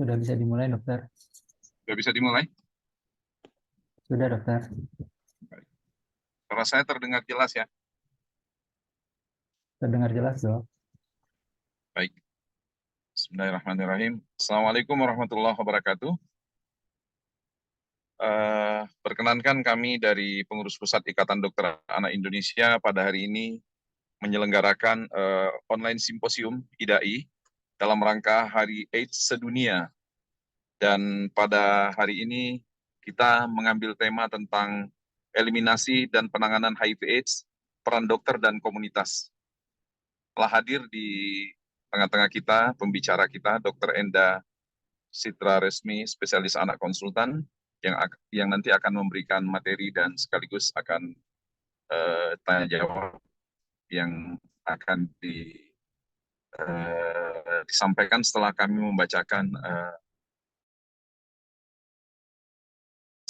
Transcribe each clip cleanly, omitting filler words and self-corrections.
Sudah bisa dimulai, dokter. Sudah bisa dimulai? Sudah, dokter. Baik. Suara saya terdengar jelas ya? Terdengar jelas, dok. Baik. Bismillahirrahmanirrahim. Assalamualaikum warahmatullahi wabarakatuh. Perkenankan kami dari Pengurus Pusat Ikatan Dokter Anak Indonesia pada hari ini menyelenggarakan online simposium IDAI dalam rangka Hari AIDS Sedunia. Dan pada hari ini kita mengambil tema tentang eliminasi dan penanganan HIV/AIDS, peran dokter dan komunitas. Telah hadir di tengah-tengah kita, pembicara kita, Dr. Enda Citra Resmi, spesialis anak konsultan, yang nanti akan memberikan materi dan sekaligus akan tanya jawab yang akan disampaikan setelah kami membacakan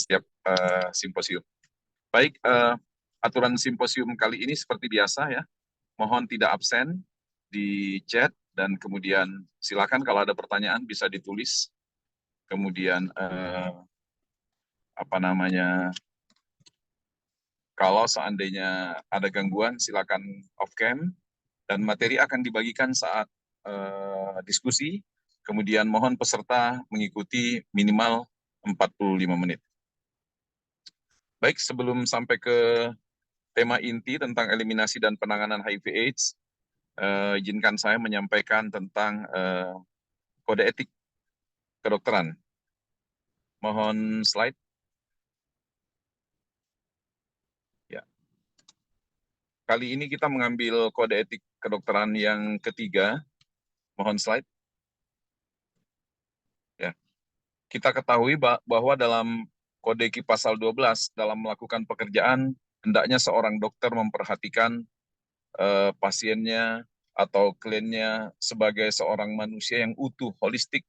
setiap simposium. Baik, aturan simposium kali ini seperti biasa ya, mohon tidak absen di chat dan kemudian silakan kalau ada pertanyaan bisa ditulis. Kemudian kalau seandainya ada gangguan silakan off cam dan materi akan dibagikan saat diskusi. Kemudian mohon peserta mengikuti minimal 45 menit. Baik, sebelum sampai ke tema inti tentang eliminasi dan penanganan HIV/AIDS, izinkan saya menyampaikan tentang kode etik kedokteran. Mohon slide. Ya. Kali ini kita mengambil kode etik kedokteran yang ketiga. Mohon slide. Ya. Kita ketahui bahwa dalam kode etik pasal 12 dalam melakukan pekerjaan, hendaknya seorang dokter memperhatikan pasiennya atau kliennya sebagai seorang manusia yang utuh, holistik,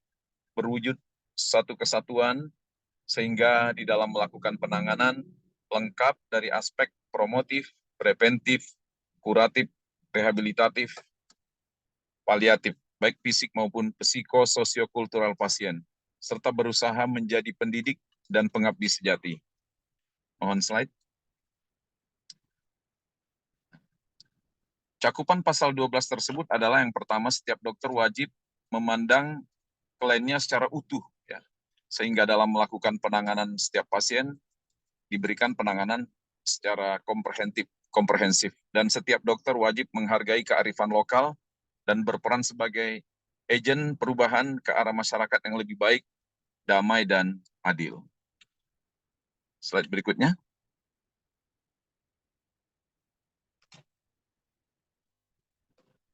berwujud satu kesatuan, sehingga di dalam melakukan penanganan lengkap dari aspek promotif, preventif, kuratif, rehabilitatif, paliatif, baik fisik maupun psikososiokultural pasien, serta berusaha menjadi pendidik dan pengabdi sejati. Mohon slide. Cakupan pasal 12 tersebut adalah yang pertama, setiap dokter wajib memandang kliennya secara utuh, ya, sehingga dalam melakukan penanganan setiap pasien diberikan penanganan secara komprehensif, dan setiap dokter wajib menghargai kearifan lokal dan berperan sebagai agen perubahan ke arah masyarakat yang lebih baik, damai, dan adil. Slide berikutnya.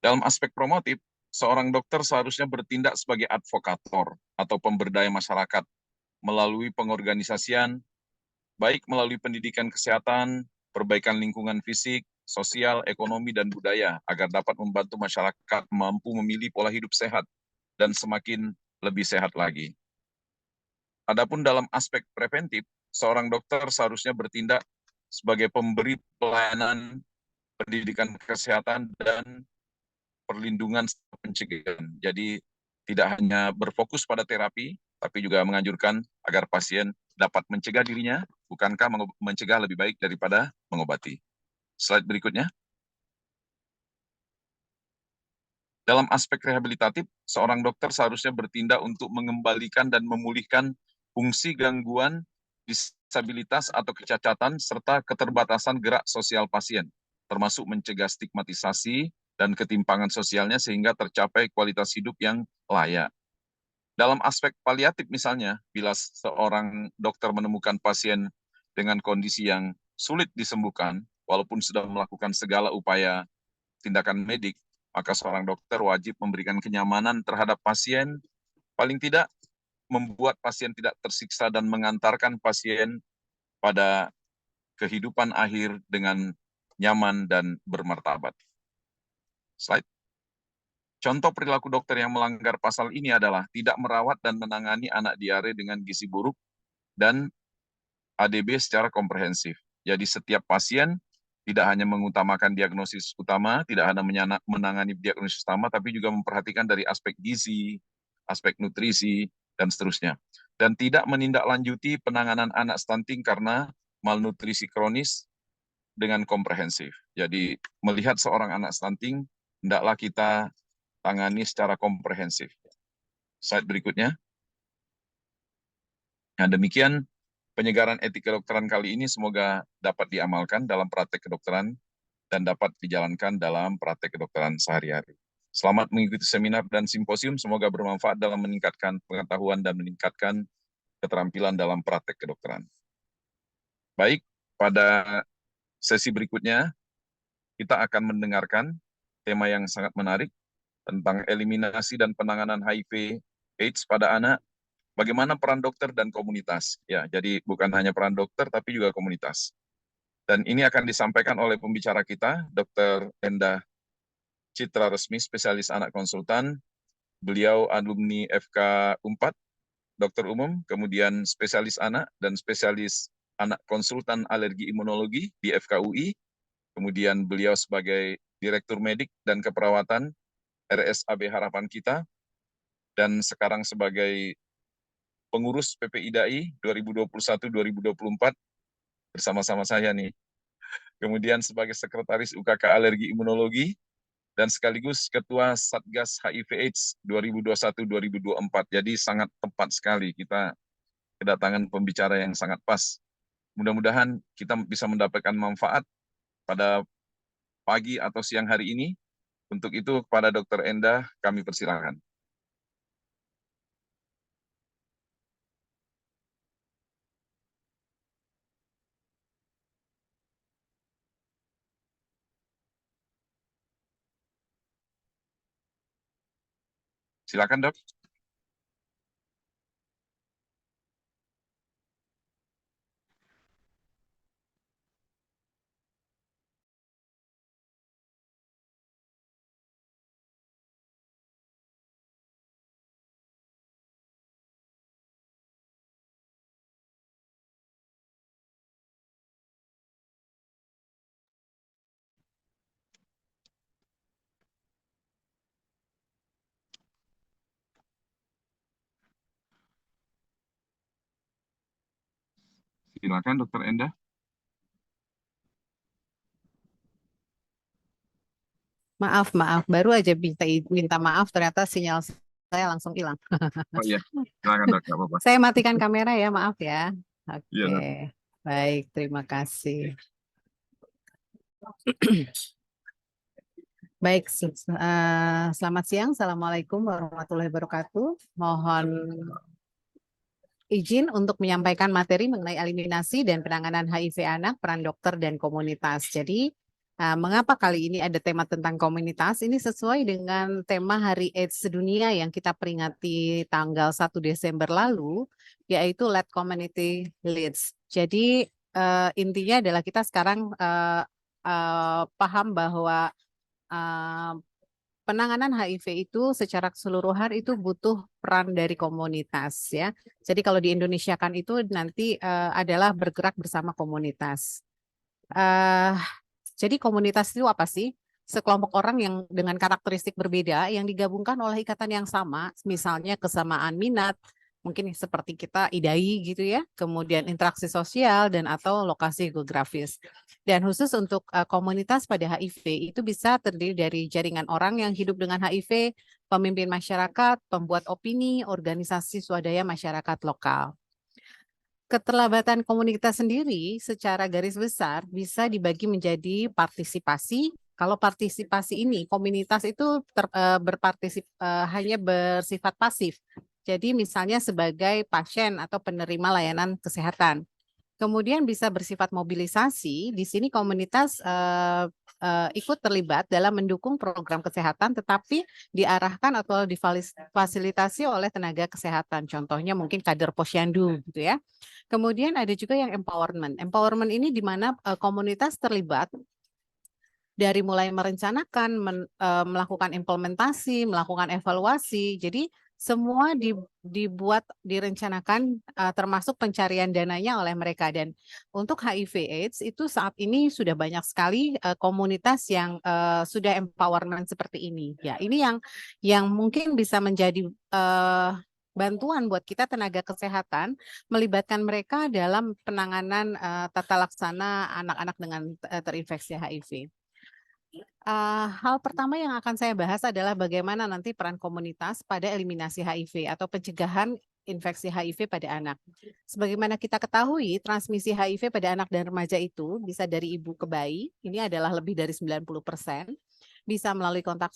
Dalam aspek promotif, seorang dokter seharusnya bertindak sebagai advokator atau pemberdaya masyarakat melalui pengorganisasian, baik melalui pendidikan kesehatan, perbaikan lingkungan fisik, sosial, ekonomi, dan budaya, agar dapat membantu masyarakat mampu memilih pola hidup sehat dan semakin lebih sehat lagi. Adapun dalam aspek preventif, seorang dokter seharusnya bertindak sebagai pemberi pelayanan pendidikan kesehatan dan perlindungan pencegahan. Jadi tidak hanya berfokus pada terapi, tapi juga menganjurkan agar pasien dapat mencegah dirinya, bukankah mencegah lebih baik daripada mengobati. Slide berikutnya. Dalam aspek rehabilitatif, seorang dokter seharusnya bertindak untuk mengembalikan dan memulihkan fungsi gangguan, disabilitas atau kecacatan, serta keterbatasan gerak sosial pasien, termasuk mencegah stigmatisasi dan ketimpangan sosialnya sehingga tercapai kualitas hidup yang layak. Dalam aspek paliatif misalnya, bila seorang dokter menemukan pasien dengan kondisi yang sulit disembuhkan, walaupun sudah melakukan segala upaya tindakan medik, maka seorang dokter wajib memberikan kenyamanan terhadap pasien, paling tidak membuat pasien tidak tersiksa dan mengantarkan pasien pada kehidupan akhir dengan nyaman dan bermartabat. Slide. Contoh perilaku dokter yang melanggar pasal ini adalah tidak merawat dan menangani anak diare dengan gizi buruk dan ADB secara komprehensif. Jadi setiap pasien tidak hanya mengutamakan diagnosis utama, tidak hanya menangani diagnosis utama, tapi juga memperhatikan dari aspek gizi, aspek nutrisi, dan seterusnya. Dan tidak menindaklanjuti penanganan anak stunting karena malnutrisi kronis dengan komprehensif. Jadi melihat seorang anak stunting, hendaklah kita tangani secara komprehensif. Slide berikutnya. Nah, demikian penyegaran etik kedokteran kali ini semoga dapat diamalkan dalam praktek kedokteran dan dapat dijalankan dalam praktek kedokteran sehari-hari. Selamat mengikuti seminar dan simposium, semoga bermanfaat dalam meningkatkan pengetahuan dan meningkatkan keterampilan dalam praktek kedokteran. Baik, pada sesi berikutnya kita akan mendengarkan tema yang sangat menarik tentang eliminasi dan penanganan HIV AIDS pada anak. Bagaimana peran dokter dan komunitas? Ya, jadi bukan hanya peran dokter tapi juga komunitas. Dan ini akan disampaikan oleh pembicara kita, Dr. Endah Citra Resmi, spesialis anak konsultan. Beliau alumni FK Unpad, dokter umum, kemudian spesialis anak dan spesialis anak konsultan alergi imunologi di FKUI. Kemudian beliau sebagai direktur medik dan keperawatan RSAB Harapan Kita, dan sekarang sebagai pengurus PPIDAI 2021-2024 bersama-sama saya nih. Kemudian sebagai sekretaris UKK Alergi Imunologi dan sekaligus ketua Satgas HIV AIDS 2021-2024. Jadi sangat tepat sekali kita kedatangan pembicara yang sangat pas. Mudah-mudahan kita bisa mendapatkan manfaat pada pagi atau siang hari ini. Untuk itu kepada Dr. Endah kami persilakan. Silakan, Dok. Silakan, Dr. Endah. Maaf, baru aja minta maaf, ternyata sinyal saya langsung hilang. Oh iya, silakan, Dok. Nggak apa-apa. Saya matikan kamera ya, maaf ya. Iya, Dok. Oke, baik, terima kasih. Baik, selamat siang. Assalamualaikum warahmatullahi wabarakatuh. Mohon izin untuk menyampaikan materi mengenai eliminasi dan penanganan HIV anak, peran dokter dan komunitas. Jadi, mengapa kali ini ada tema tentang komunitas? Ini sesuai dengan tema Hari AIDS Sedunia yang kita peringati tanggal 1 Desember lalu, yaitu Let Community Leads. Jadi, intinya adalah kita sekarang paham bahwa penanganan HIV itu secara keseluruhan itu butuh peran dari komunitas ya. Jadi kalau di Indonesia kan itu nanti adalah bergerak bersama komunitas. Jadi komunitas itu apa sih? Sekelompok orang yang dengan karakteristik berbeda yang digabungkan oleh ikatan yang sama, misalnya kesamaan minat, mungkin seperti kita IDAI gitu ya, kemudian interaksi sosial dan atau lokasi geografis. Dan khusus untuk komunitas pada HIV itu bisa terdiri dari jaringan orang yang hidup dengan HIV, pemimpin masyarakat, pembuat opini, organisasi swadaya masyarakat lokal. Keterlibatan komunitas sendiri secara garis besar bisa dibagi menjadi partisipasi. Kalau partisipasi ini komunitas itu hanya bersifat pasif. Jadi misalnya sebagai pasien atau penerima layanan kesehatan. Kemudian bisa bersifat mobilisasi. Di sini komunitas ikut terlibat dalam mendukung program kesehatan, tetapi diarahkan atau difasilitasi oleh tenaga kesehatan. Contohnya mungkin kader posyandu, gitu ya. Kemudian ada juga yang empowerment. Empowerment ini di mana komunitas terlibat dari mulai merencanakan, melakukan implementasi, melakukan evaluasi. Jadi semua direncanakan termasuk pencarian dananya oleh mereka. Dan untuk HIV/AIDS itu saat ini sudah banyak sekali komunitas yang sudah empowerment seperti ini. Ya, ini yang mungkin bisa menjadi bantuan buat kita tenaga kesehatan, melibatkan mereka dalam penanganan tata laksana anak-anak dengan terinfeksi HIV. Hal pertama yang akan saya bahas adalah bagaimana nanti peran komunitas pada eliminasi HIV atau pencegahan infeksi HIV pada anak. Sebagaimana kita ketahui, transmisi HIV pada anak dan remaja itu bisa dari ibu ke bayi, ini adalah lebih dari 90%, bisa melalui kontak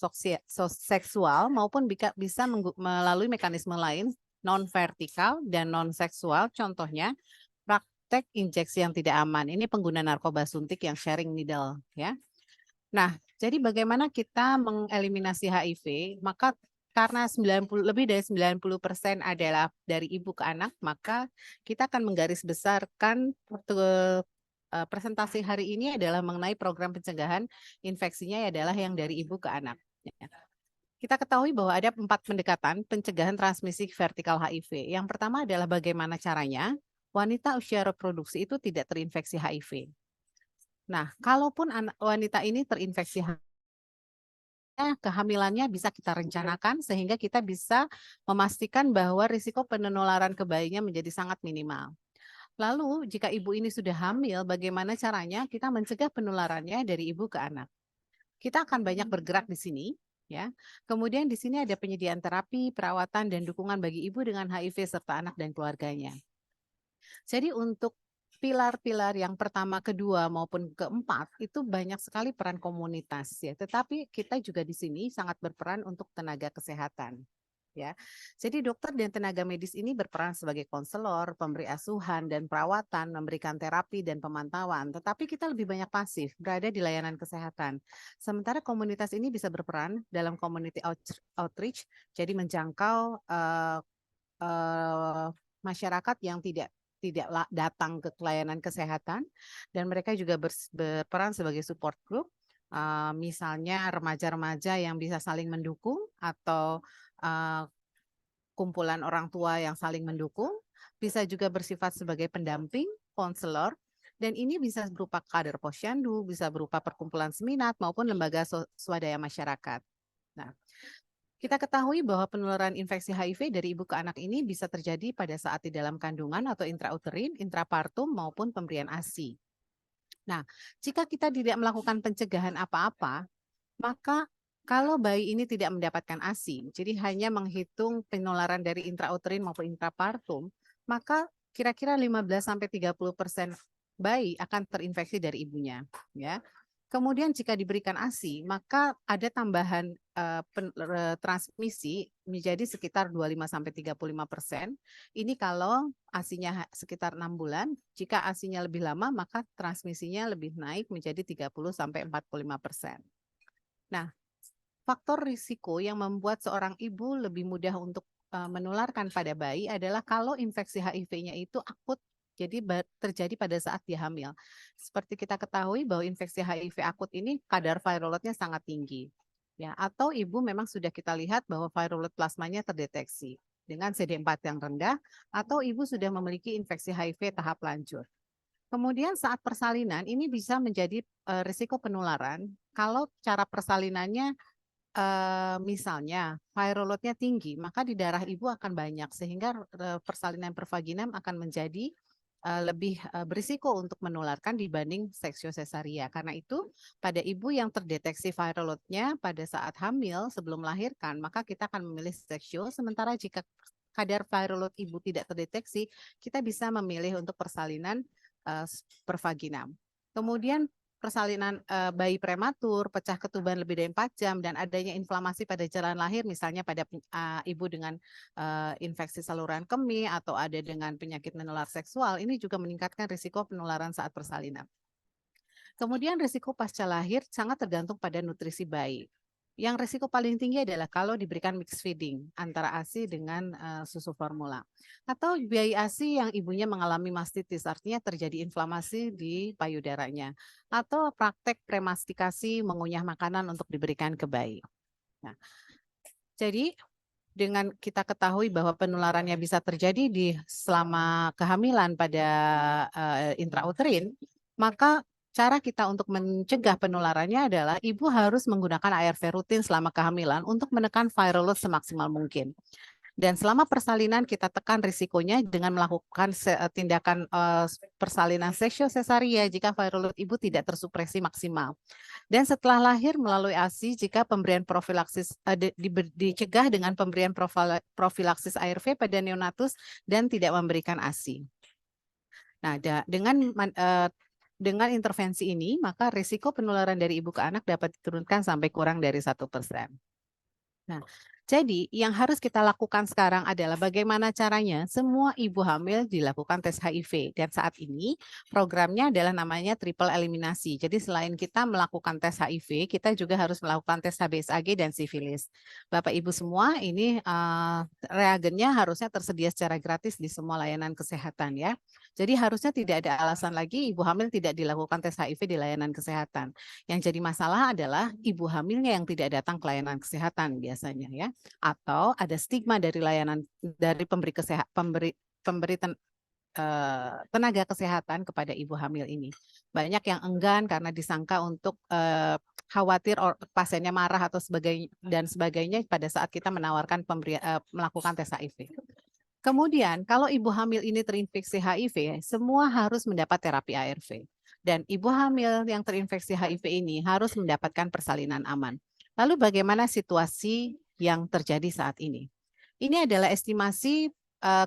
seksual maupun bisa melalui mekanisme lain non-vertikal dan non-seksual, contohnya praktek injeksi yang tidak aman. Ini pengguna narkoba suntik yang sharing needle, ya. Nah, jadi bagaimana kita mengeliminasi HIV? Maka karena lebih dari 90% adalah dari ibu ke anak, maka kita akan menggarisbesarkan presentasi hari ini adalah mengenai program pencegahan infeksinya adalah yang dari ibu ke anak. Kita ketahui bahwa ada 4 pendekatan pencegahan transmisi vertikal HIV. Yang pertama adalah bagaimana caranya wanita usia reproduksi itu tidak terinfeksi HIV. Nah, kalaupun wanita ini terinfeksi HIV, kehamilannya bisa kita rencanakan sehingga kita bisa memastikan bahwa risiko penularan ke bayinya menjadi sangat minimal. Lalu, jika ibu ini sudah hamil, bagaimana caranya kita mencegah penularannya dari ibu ke anak? Kita akan banyak bergerak di sini, ya. Kemudian di sini ada penyediaan terapi, perawatan, dan dukungan bagi ibu dengan HIV serta anak dan keluarganya. Jadi untuk pilar-pilar yang pertama, kedua maupun keempat itu banyak sekali peran komunitas ya. Tetapi kita juga di sini sangat berperan untuk tenaga kesehatan. Ya, jadi dokter dan tenaga medis ini berperan sebagai konselor, pemberi asuhan dan perawatan, memberikan terapi dan pemantauan. Tetapi kita lebih banyak pasif, berada di layanan kesehatan. Sementara komunitas ini bisa berperan dalam community outreach, jadi menjangkau masyarakat yang tidak datang ke layanan kesehatan, dan mereka juga berperan sebagai support group, misalnya remaja-remaja yang bisa saling mendukung atau kumpulan orang tua yang saling mendukung, bisa juga bersifat sebagai pendamping, konselor, dan ini bisa berupa kader posyandu, bisa berupa perkumpulan seminat maupun lembaga swadaya masyarakat. Nah, kita ketahui bahwa penularan infeksi HIV dari ibu ke anak ini bisa terjadi pada saat di dalam kandungan atau intrauterin, intrapartum maupun pemberian ASI. Nah, jika kita tidak melakukan pencegahan apa-apa, maka kalau bayi ini tidak mendapatkan ASI, jadi hanya menghitung penularan dari intrauterin maupun intrapartum, maka kira-kira 15-30% bayi akan terinfeksi dari ibunya, ya. Kemudian jika diberikan ASI, maka ada tambahan transmisi menjadi sekitar 25-35%. Ini kalau ASInya sekitar 6 bulan, jika ASInya lebih lama, maka transmisinya lebih naik menjadi 30-45%. Nah, faktor risiko yang membuat seorang ibu lebih mudah untuk menularkan pada bayi adalah kalau infeksi HIV-nya itu akut, jadi terjadi pada saat dia hamil. Seperti kita ketahui bahwa infeksi HIV akut ini kadar viral load-nya sangat tinggi. Ya, atau ibu memang sudah kita lihat bahwa viral load plasmanya terdeteksi dengan CD4 yang rendah, atau ibu sudah memiliki infeksi HIV tahap lanjut. Kemudian saat persalinan ini bisa menjadi risiko penularan kalau cara persalinannya misalnya viral load-nya tinggi, maka di darah ibu akan banyak sehingga persalinan pervaginam akan menjadi lebih berisiko untuk menularkan dibanding seksio sesaria. Karena itu pada ibu yang terdeteksi viral load-nya pada saat hamil sebelum melahirkan, maka kita akan memilih seksio. Sementara jika kadar viral load ibu tidak terdeteksi, kita bisa memilih untuk persalinan pervaginam. Kemudian persalinan bayi prematur, pecah ketuban lebih dari 4 jam, dan adanya inflamasi pada jalan lahir, misalnya pada ibu dengan infeksi saluran kemih atau ada dengan penyakit menular seksual, ini juga meningkatkan risiko penularan saat persalinan. Kemudian risiko pasca lahir sangat tergantung pada nutrisi bayi. Yang risiko paling tinggi adalah kalau diberikan mixed feeding antara ASI dengan susu formula. Atau bayi ASI yang ibunya mengalami mastitis, artinya terjadi inflamasi di payudaranya. Atau praktek premastikasi mengunyah makanan untuk diberikan ke bayi. Nah, jadi dengan kita ketahui bahwa penularannya bisa terjadi selama kehamilan pada intrauterin, maka cara kita untuk mencegah penularannya adalah ibu harus menggunakan ARV rutin selama kehamilan untuk menekan viral load semaksimal mungkin. Dan selama persalinan kita tekan risikonya dengan melakukan tindakan persalinan seksual sesaria jika viral load ibu tidak tersupresi maksimal. Dan setelah lahir melalui ASI jika pemberian profilaksis dicegah dengan pemberian profilaksis ARV pada neonatus dan tidak memberikan ASI. Nah, dengan intervensi ini, maka risiko penularan dari ibu ke anak dapat diturunkan sampai kurang dari 1%. Nah, jadi yang harus kita lakukan sekarang adalah bagaimana caranya semua ibu hamil dilakukan tes HIV. Dan saat ini programnya adalah namanya triple eliminasi. Jadi selain kita melakukan tes HIV, kita juga harus melakukan tes HBsAg dan sifilis. Bapak Ibu semua, ini reagennya harusnya tersedia secara gratis di semua layanan kesehatan ya. Jadi harusnya tidak ada alasan lagi ibu hamil tidak dilakukan tes HIV di layanan kesehatan. Yang jadi masalah adalah ibu hamilnya yang tidak datang ke layanan kesehatan biasanya ya, atau ada stigma dari layanan dari tenaga kesehatan kepada ibu hamil ini. Banyak yang enggan karena disangka untuk khawatir pasiennya marah atau sebagainya pada saat kita menawarkan melakukan tes HIV. Kemudian kalau ibu hamil ini terinfeksi HIV, semua harus mendapat terapi ARV. Dan ibu hamil yang terinfeksi HIV ini harus mendapatkan persalinan aman. Lalu bagaimana situasi yang terjadi saat ini? Ini adalah estimasi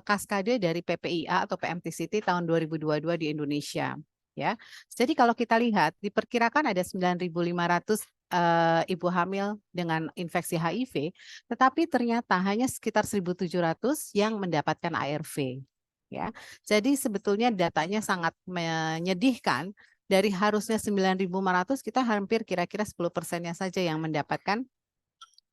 kaskade dari PPIA atau PMTCT tahun 2022 di Indonesia. Ya, jadi kalau kita lihat diperkirakan ada 9.500 ibu hamil dengan infeksi HIV, tetapi ternyata hanya sekitar 1.700 yang mendapatkan ARV. Ya, jadi sebetulnya datanya sangat menyedihkan. Dari harusnya 9.500, kita hampir kira-kira 10%-nya saja yang mendapatkan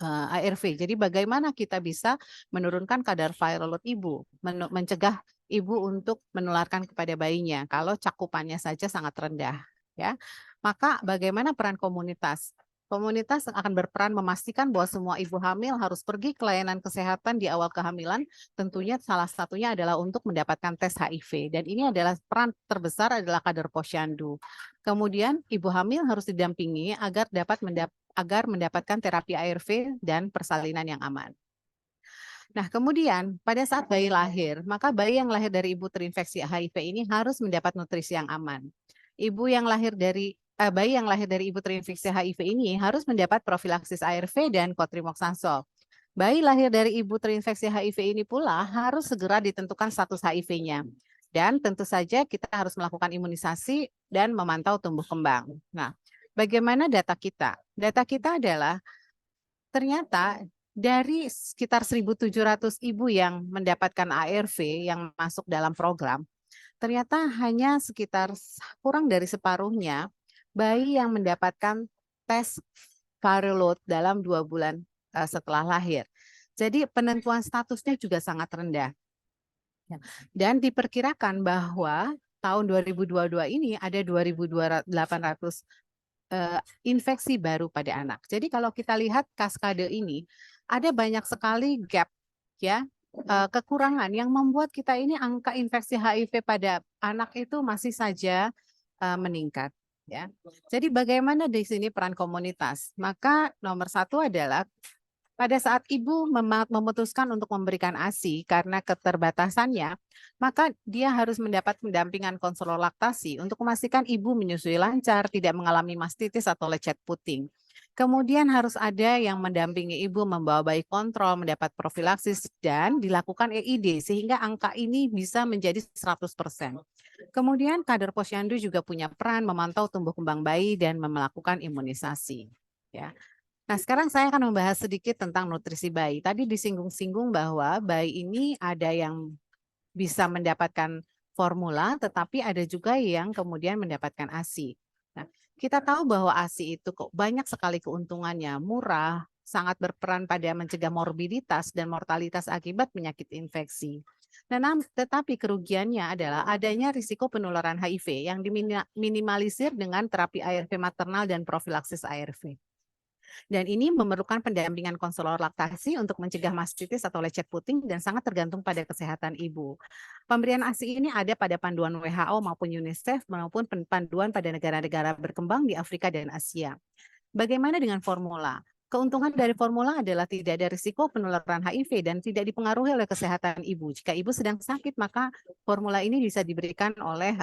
ARV. Jadi bagaimana kita bisa menurunkan kadar viral load ibu, mencegah ibu untuk menularkan kepada bayinya kalau cakupannya saja sangat rendah, ya. Maka bagaimana peran komunitas? Komunitas akan berperan memastikan bahwa semua ibu hamil harus pergi ke layanan kesehatan di awal kehamilan. Tentunya salah satunya adalah untuk mendapatkan tes HIV. Dan ini adalah peran terbesar adalah kader posyandu. Kemudian ibu hamil harus didampingi agar dapat mendapatkan terapi ARV dan persalinan yang aman. Nah, kemudian pada saat bayi lahir, maka bayi yang lahir dari ibu terinfeksi HIV ini harus mendapat nutrisi yang aman. Bayi yang lahir dari ibu terinfeksi HIV ini harus mendapat profilaksis ARV dan cotrimoxazole. Bayi lahir dari ibu terinfeksi HIV ini pula harus segera ditentukan status HIV-nya. Dan tentu saja kita harus melakukan imunisasi dan memantau tumbuh kembang. Nah, bagaimana data kita? Data kita adalah ternyata dari sekitar 1.700 ibu yang mendapatkan ARV yang masuk dalam program, ternyata hanya sekitar kurang dari separuhnya bayi yang mendapatkan tes viral load dalam 2 bulan setelah lahir. Jadi penentuan statusnya juga sangat rendah. Dan diperkirakan bahwa tahun 2022 ini ada 2.800 infeksi baru pada anak. Jadi kalau kita lihat kaskade ini, ada banyak sekali gap ya, kekurangan yang membuat kita ini angka infeksi HIV pada anak itu masih saja meningkat. Ya, jadi bagaimana di sini peran komunitas? Maka nomor 1 adalah pada saat ibu memutuskan untuk memberikan ASI karena keterbatasannya, maka dia harus mendapat pendampingan konselor laktasi untuk memastikan ibu menyusui lancar, tidak mengalami mastitis atau lecet puting. Kemudian harus ada yang mendampingi ibu membawa bayi kontrol, mendapat profilaksis, dan dilakukan EID sehingga angka ini bisa menjadi 100%. Kemudian kader posyandu juga punya peran memantau tumbuh kembang bayi dan melakukan imunisasi. Ya. Nah, sekarang saya akan membahas sedikit tentang nutrisi bayi. Tadi disinggung-singgung bahwa bayi ini ada yang bisa mendapatkan formula, tetapi ada juga yang kemudian mendapatkan ASI. Nah, kita tahu bahwa ASI itu kok banyak sekali keuntungannya, murah, sangat berperan pada mencegah morbiditas dan mortalitas akibat penyakit infeksi. Nah, tetapi kerugiannya adalah adanya risiko penularan HIV yang diminimalisir dengan terapi ARV maternal dan profilaksis ARV. Dan ini memerlukan pendampingan konselor laktasi untuk mencegah mastitis atau lecet puting dan sangat tergantung pada kesehatan ibu. Pemberian ASI ini ada pada panduan WHO maupun UNICEF maupun panduan pada negara-negara berkembang di Afrika dan Asia. Bagaimana dengan formula? keuntungan dari formula adalah tidak ada risiko penularan HIV dan tidak dipengaruhi oleh kesehatan ibu. Jika ibu sedang sakit, maka formula ini bisa diberikan oleh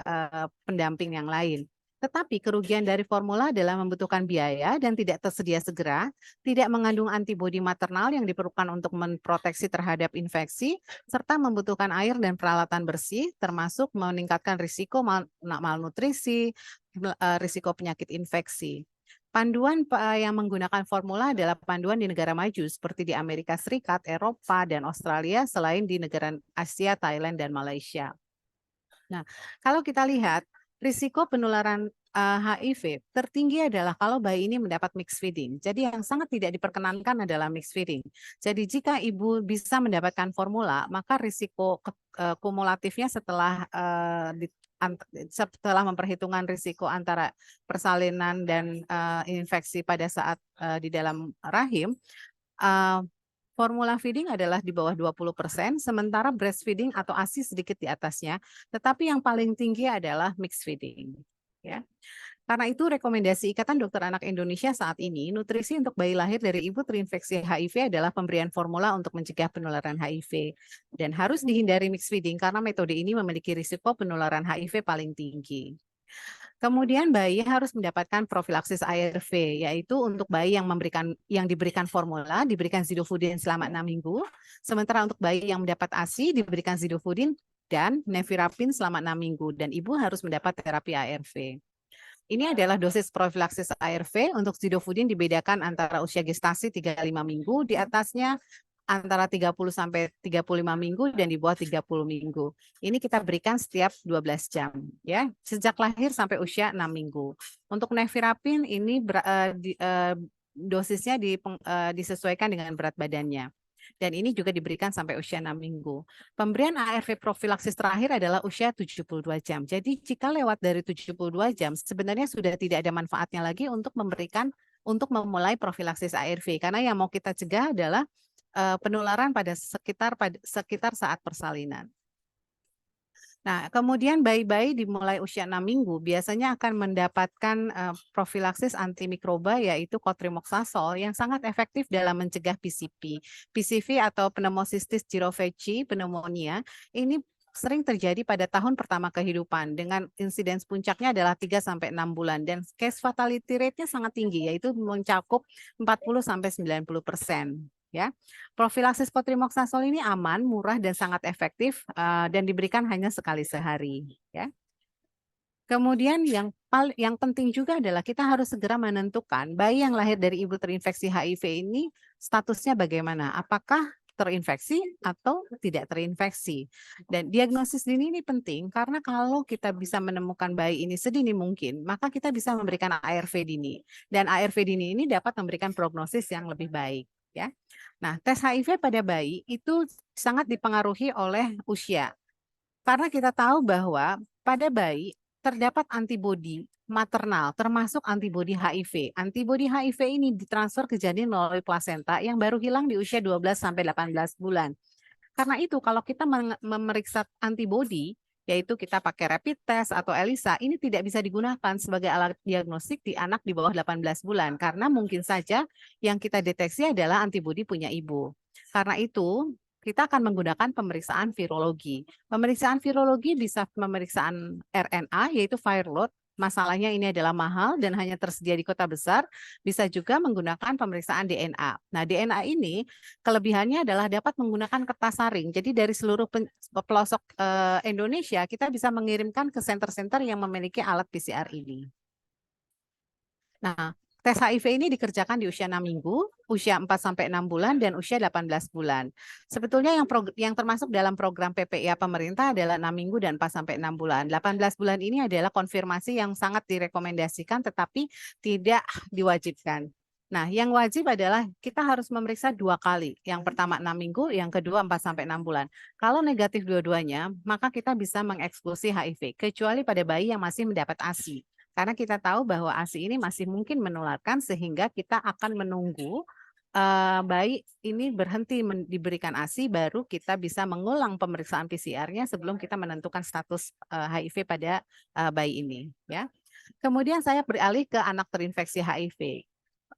pendamping yang lain. Tetapi kerugian dari formula adalah membutuhkan biaya dan tidak tersedia segera, tidak mengandung antibodi maternal yang diperlukan untuk memproteksi terhadap infeksi, serta membutuhkan air dan peralatan bersih, termasuk meningkatkan risiko malnutrisi, risiko penyakit infeksi. Panduan yang menggunakan formula adalah panduan di negara maju seperti di Amerika Serikat, Eropa, dan Australia, selain di negara Asia, Thailand, dan Malaysia. Nah, kalau kita lihat risiko penularan HIV tertinggi adalah kalau bayi ini mendapat mixed feeding. Jadi yang sangat tidak diperkenankan adalah mixed feeding. Jadi jika ibu bisa mendapatkan formula, maka risiko kumulatifnya setelah memperhitungkan risiko antara persalinan dan infeksi pada saat di dalam rahim, formula feeding adalah di bawah 20%, sementara breastfeeding atau ASI sedikit di atasnya, tetapi yang paling tinggi adalah mixed feeding. Ya. Karena itu rekomendasi Ikatan Dokter Anak Indonesia saat ini, nutrisi untuk bayi lahir dari ibu terinfeksi HIV adalah pemberian formula untuk mencegah penularan HIV. Dan harus dihindari mixed feeding karena metode ini memiliki risiko penularan HIV paling tinggi. Kemudian bayi harus mendapatkan profilaksis ARV, yaitu untuk bayi yang diberikan formula, diberikan zidofudin selama 6 minggu. Sementara untuk bayi yang mendapat ASI, diberikan zidofudin dan nevirapin selama 6 minggu. Dan ibu harus mendapat terapi ARV. Ini adalah dosis profilaksis ARV. Untuk zidofudin dibedakan antara usia gestasi 35 minggu, di atasnya antara 30 sampai 35 minggu dan di bawah 30 minggu. Ini kita berikan setiap 12 jam ya, sejak lahir sampai usia 6 minggu. Untuk nevirapin ini dosisnya disesuaikan dengan berat badannya. Dan ini juga diberikan sampai usia 6 minggu. Pemberian ARV profilaksis terakhir adalah usia 72 jam. Jadi jika lewat dari 72 jam, sebenarnya sudah tidak ada manfaatnya lagi untuk memulai profilaksis ARV. Karena yang mau kita cegah adalah penularan pada sekitar saat persalinan. Nah, kemudian bayi-bayi dimulai usia 6 minggu biasanya akan mendapatkan profilaksis antimikroba yaitu cotrimoxazole yang sangat efektif dalam mencegah PCP. PCV atau pneumocystis jirovecii pneumonia ini sering terjadi pada tahun pertama kehidupan dengan insiden puncaknya adalah 3-6 bulan dan case fatality rate-nya sangat tinggi yaitu mencakup 40-90%. Ya, profilaksis cotrimoxazole ini aman, murah dan sangat efektif dan diberikan hanya sekali sehari. Ya. Kemudian yang penting juga adalah kita harus segera menentukan bayi yang lahir dari ibu terinfeksi HIV ini statusnya bagaimana, apakah terinfeksi atau tidak terinfeksi. Dan diagnosis dini ini penting karena kalau kita bisa menemukan bayi ini sedini mungkin, maka kita bisa memberikan ARV dini. Dan ARV dini ini dapat memberikan prognosis yang lebih baik. Ya, nah tes HIV pada bayi itu sangat dipengaruhi oleh usia. Karena kita tahu bahwa pada bayi terdapat antibodi maternal, termasuk antibodi HIV. Antibodi HIV ini ditransfer ke janin melalui plasenta yang baru hilang di usia 12-18 bulan. Karena itu kalau kita memeriksa antibodi, yaitu kita pakai rapid test atau ELISA, ini tidak bisa digunakan sebagai alat diagnostik di anak di bawah 18 bulan. Karena mungkin saja yang kita deteksi adalah antibodi punya ibu. Karena itu, kita akan menggunakan pemeriksaan virologi. Pemeriksaan virologi bisa pemeriksaan RNA, yaitu viral load. Masalahnya ini adalah mahal dan hanya tersedia di kota besar. Bisa juga menggunakan pemeriksaan DNA. Nah, DNA ini kelebihannya adalah dapat menggunakan kertas saring. Jadi dari seluruh pelosok Indonesia, kita bisa mengirimkan ke center-center yang memiliki alat PCR ini. Nah, tes HIV ini dikerjakan di usia 6 minggu, usia 4-6 bulan, dan usia 18 bulan. Sebetulnya yang termasuk dalam program PPIA pemerintah adalah 6 minggu dan 4-6 bulan. 18 bulan ini adalah konfirmasi yang sangat direkomendasikan tetapi tidak diwajibkan. Nah, yang wajib adalah kita harus memeriksa 2 kali. Yang pertama 6 minggu, yang kedua 4-6 bulan. Kalau negatif dua-duanya, maka kita bisa mengeksklusi HIV, kecuali pada bayi yang masih mendapat ASI. Karena kita tahu bahwa ASI ini masih mungkin menularkan sehingga kita akan menunggu bayi ini berhenti diberikan ASI baru kita bisa mengulang pemeriksaan PCR-nya sebelum kita menentukan status HIV pada bayi ini. Ya. Kemudian saya beralih ke anak terinfeksi HIV.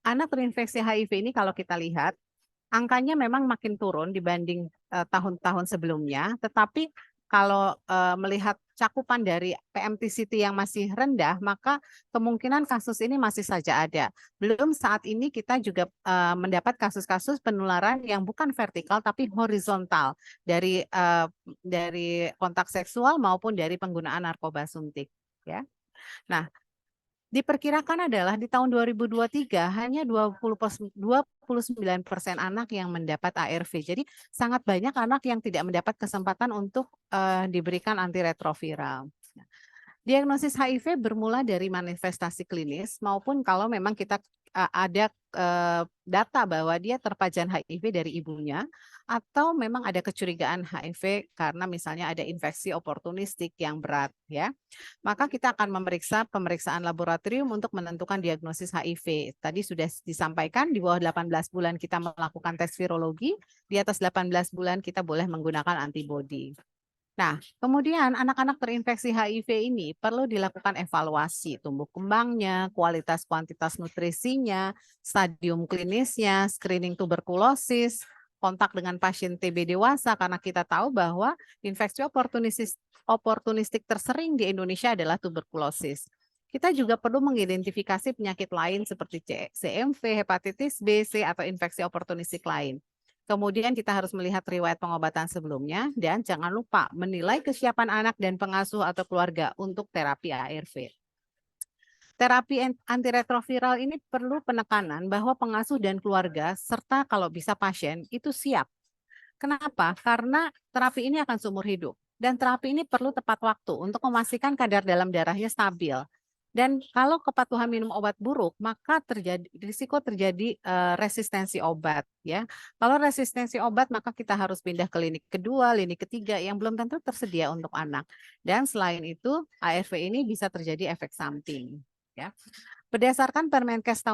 anak terinfeksi HIV ini kalau kita lihat, angkanya memang makin turun dibanding tahun-tahun sebelumnya, tetapi kalau melihat cakupan dari PMTCT yang masih rendah, maka kemungkinan kasus ini masih saja ada. Belum saat ini kita juga mendapat kasus-kasus penularan yang bukan vertikal tapi horizontal dari kontak seksual maupun dari penggunaan narkoba suntik. Ya, nah. Diperkirakan adalah di tahun 2023 hanya 29% anak yang mendapat ARV. Jadi sangat banyak anak yang tidak mendapat kesempatan untuk diberikan antiretroviral. Diagnosis HIV bermula dari manifestasi klinis maupun kalau memang kita ada data bahwa dia terpajan HIV dari ibunya atau memang ada kecurigaan HIV karena misalnya ada infeksi oportunistik yang berat ya. Maka kita akan memeriksa pemeriksaan laboratorium untuk menentukan diagnosis HIV. Tadi sudah disampaikan di bawah 18 bulan kita melakukan tes virologi, di atas 18 bulan kita boleh menggunakan antibodi. Nah, kemudian anak-anak terinfeksi HIV ini perlu dilakukan evaluasi tumbuh kembangnya, kualitas kuantitas nutrisinya, stadium klinisnya, screening tuberkulosis, kontak dengan pasien TB dewasa karena kita tahu bahwa infeksi oportunistik tersering di Indonesia adalah tuberkulosis. Kita juga perlu mengidentifikasi penyakit lain seperti CMV, hepatitis B, C, atau infeksi oportunistik lain. Kemudian kita harus melihat riwayat pengobatan sebelumnya dan jangan lupa menilai kesiapan anak dan pengasuh atau keluarga untuk terapi ARV. Terapi antiretroviral ini perlu penekanan bahwa pengasuh dan keluarga serta kalau bisa pasien itu siap. Kenapa? Karena terapi ini akan seumur hidup dan terapi ini perlu tepat waktu untuk memastikan kadar dalam darahnya stabil. Dan kalau kepatuhan minum obat buruk, maka risiko terjadi resistensi obat. Ya, kalau resistensi obat, maka kita harus pindah ke linik kedua, linik ketiga yang belum tentu tersedia untuk anak. Dan selain itu, ARV ini bisa terjadi efek samping. Ya, berdasarkan Permenkes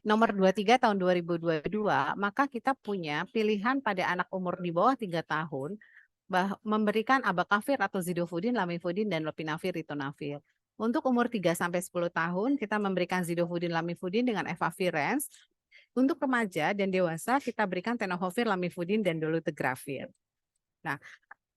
nomor 23 tahun 2022, maka kita punya pilihan pada anak umur di bawah 3 tahun memberikan abacavir atau zidofudin, lamivudin, dan lopinavir, ritonavir. Untuk umur 3-10 tahun, kita memberikan zidofudin, lamivudin dengan efavirenz. Untuk remaja dan dewasa, kita berikan tenofovir, lamivudin, dan dolutegravir. Nah,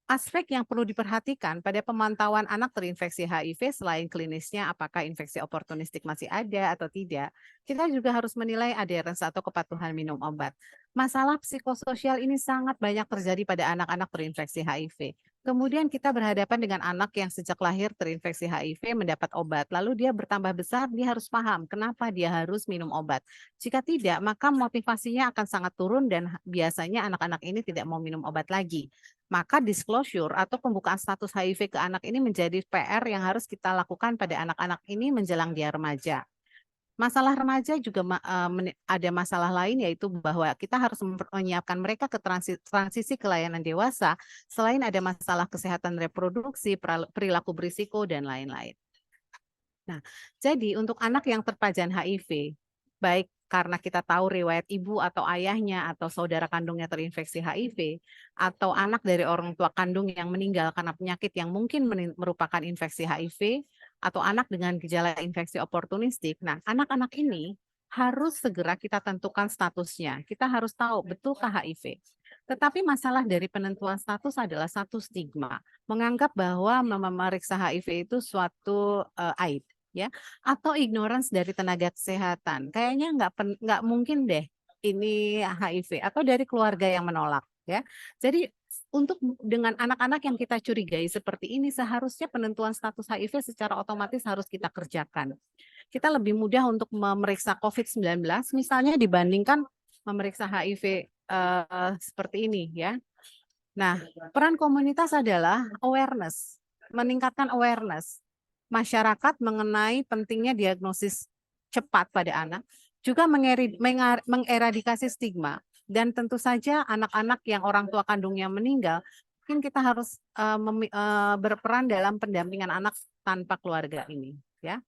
aspek yang perlu diperhatikan pada pemantauan anak terinfeksi HIV selain klinisnya apakah infeksi oportunistik masih ada atau tidak, kita juga harus menilai adherence atau kepatuhan minum obat. Masalah psikososial ini sangat banyak terjadi pada anak-anak terinfeksi HIV. Kemudian kita berhadapan dengan anak yang sejak lahir terinfeksi HIV mendapat obat, lalu dia bertambah besar, dia harus paham kenapa dia harus minum obat. Jika tidak, maka motivasinya akan sangat turun dan biasanya anak-anak ini tidak mau minum obat lagi. Maka disclosure atau pembukaan status HIV ke anak ini menjadi PR yang harus kita lakukan pada anak-anak ini menjelang dia remaja. Masalah remaja juga ada masalah lain yaitu bahwa kita harus menyiapkan mereka ke transisi ke layanan dewasa selain ada masalah kesehatan reproduksi, perilaku berisiko, dan lain-lain. Nah, jadi untuk anak yang terpajan HIV, baik karena kita tahu riwayat ibu atau ayahnya atau saudara kandungnya terinfeksi HIV, atau anak dari orang tua kandung yang meninggal karena penyakit yang mungkin merupakan infeksi HIV, atau anak dengan gejala infeksi oportunistik. Nah, anak-anak ini harus segera kita tentukan statusnya. Kita harus tahu betulkah HIV. Tetapi masalah dari penentuan status adalah satu stigma, menganggap bahwa memeriksa HIV itu suatu aib, ya, atau ignorance dari tenaga kesehatan. Kayaknya nggak mungkin deh ini HIV atau dari keluarga yang menolak, ya. Jadi untuk dengan anak-anak yang kita curigai seperti ini seharusnya penentuan status HIV secara otomatis harus kita kerjakan. Kita lebih mudah untuk memeriksa COVID-19 misalnya dibandingkan memeriksa HIV seperti ini, ya. Nah, peran komunitas adalah awareness, meningkatkan awareness masyarakat mengenai pentingnya diagnosis cepat pada anak, juga mengeradikasi stigma. Dan tentu saja anak-anak yang orang tua kandungnya meninggal, mungkin kita harus berperan dalam pendampingan anak tanpa keluarga ini. Ya.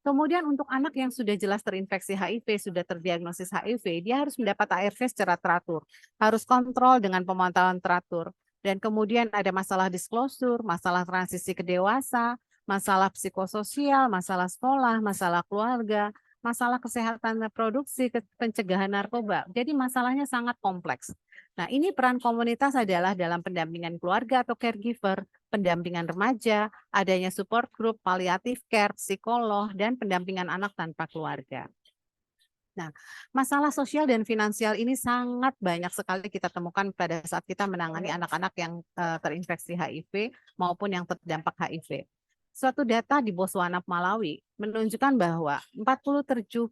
Kemudian untuk anak yang sudah jelas terinfeksi HIV, sudah terdiagnosis HIV, dia harus mendapat ARV secara teratur, harus kontrol dengan pemantauan teratur. Dan kemudian ada masalah disclosure, masalah transisi ke dewasa, masalah psikososial, masalah sekolah, masalah keluarga, masalah kesehatan reproduksi, pencegahan narkoba. Jadi masalahnya sangat kompleks. Nah, ini peran komunitas adalah dalam pendampingan keluarga atau caregiver, pendampingan remaja, adanya support group, palliative care, psikolog, dan pendampingan anak tanpa keluarga. Nah, masalah sosial dan finansial ini sangat banyak sekali kita temukan pada saat kita menangani anak-anak yang terinfeksi HIV maupun yang terdampak HIV. Suatu data di Botswana, Malawi menunjukkan bahwa 47%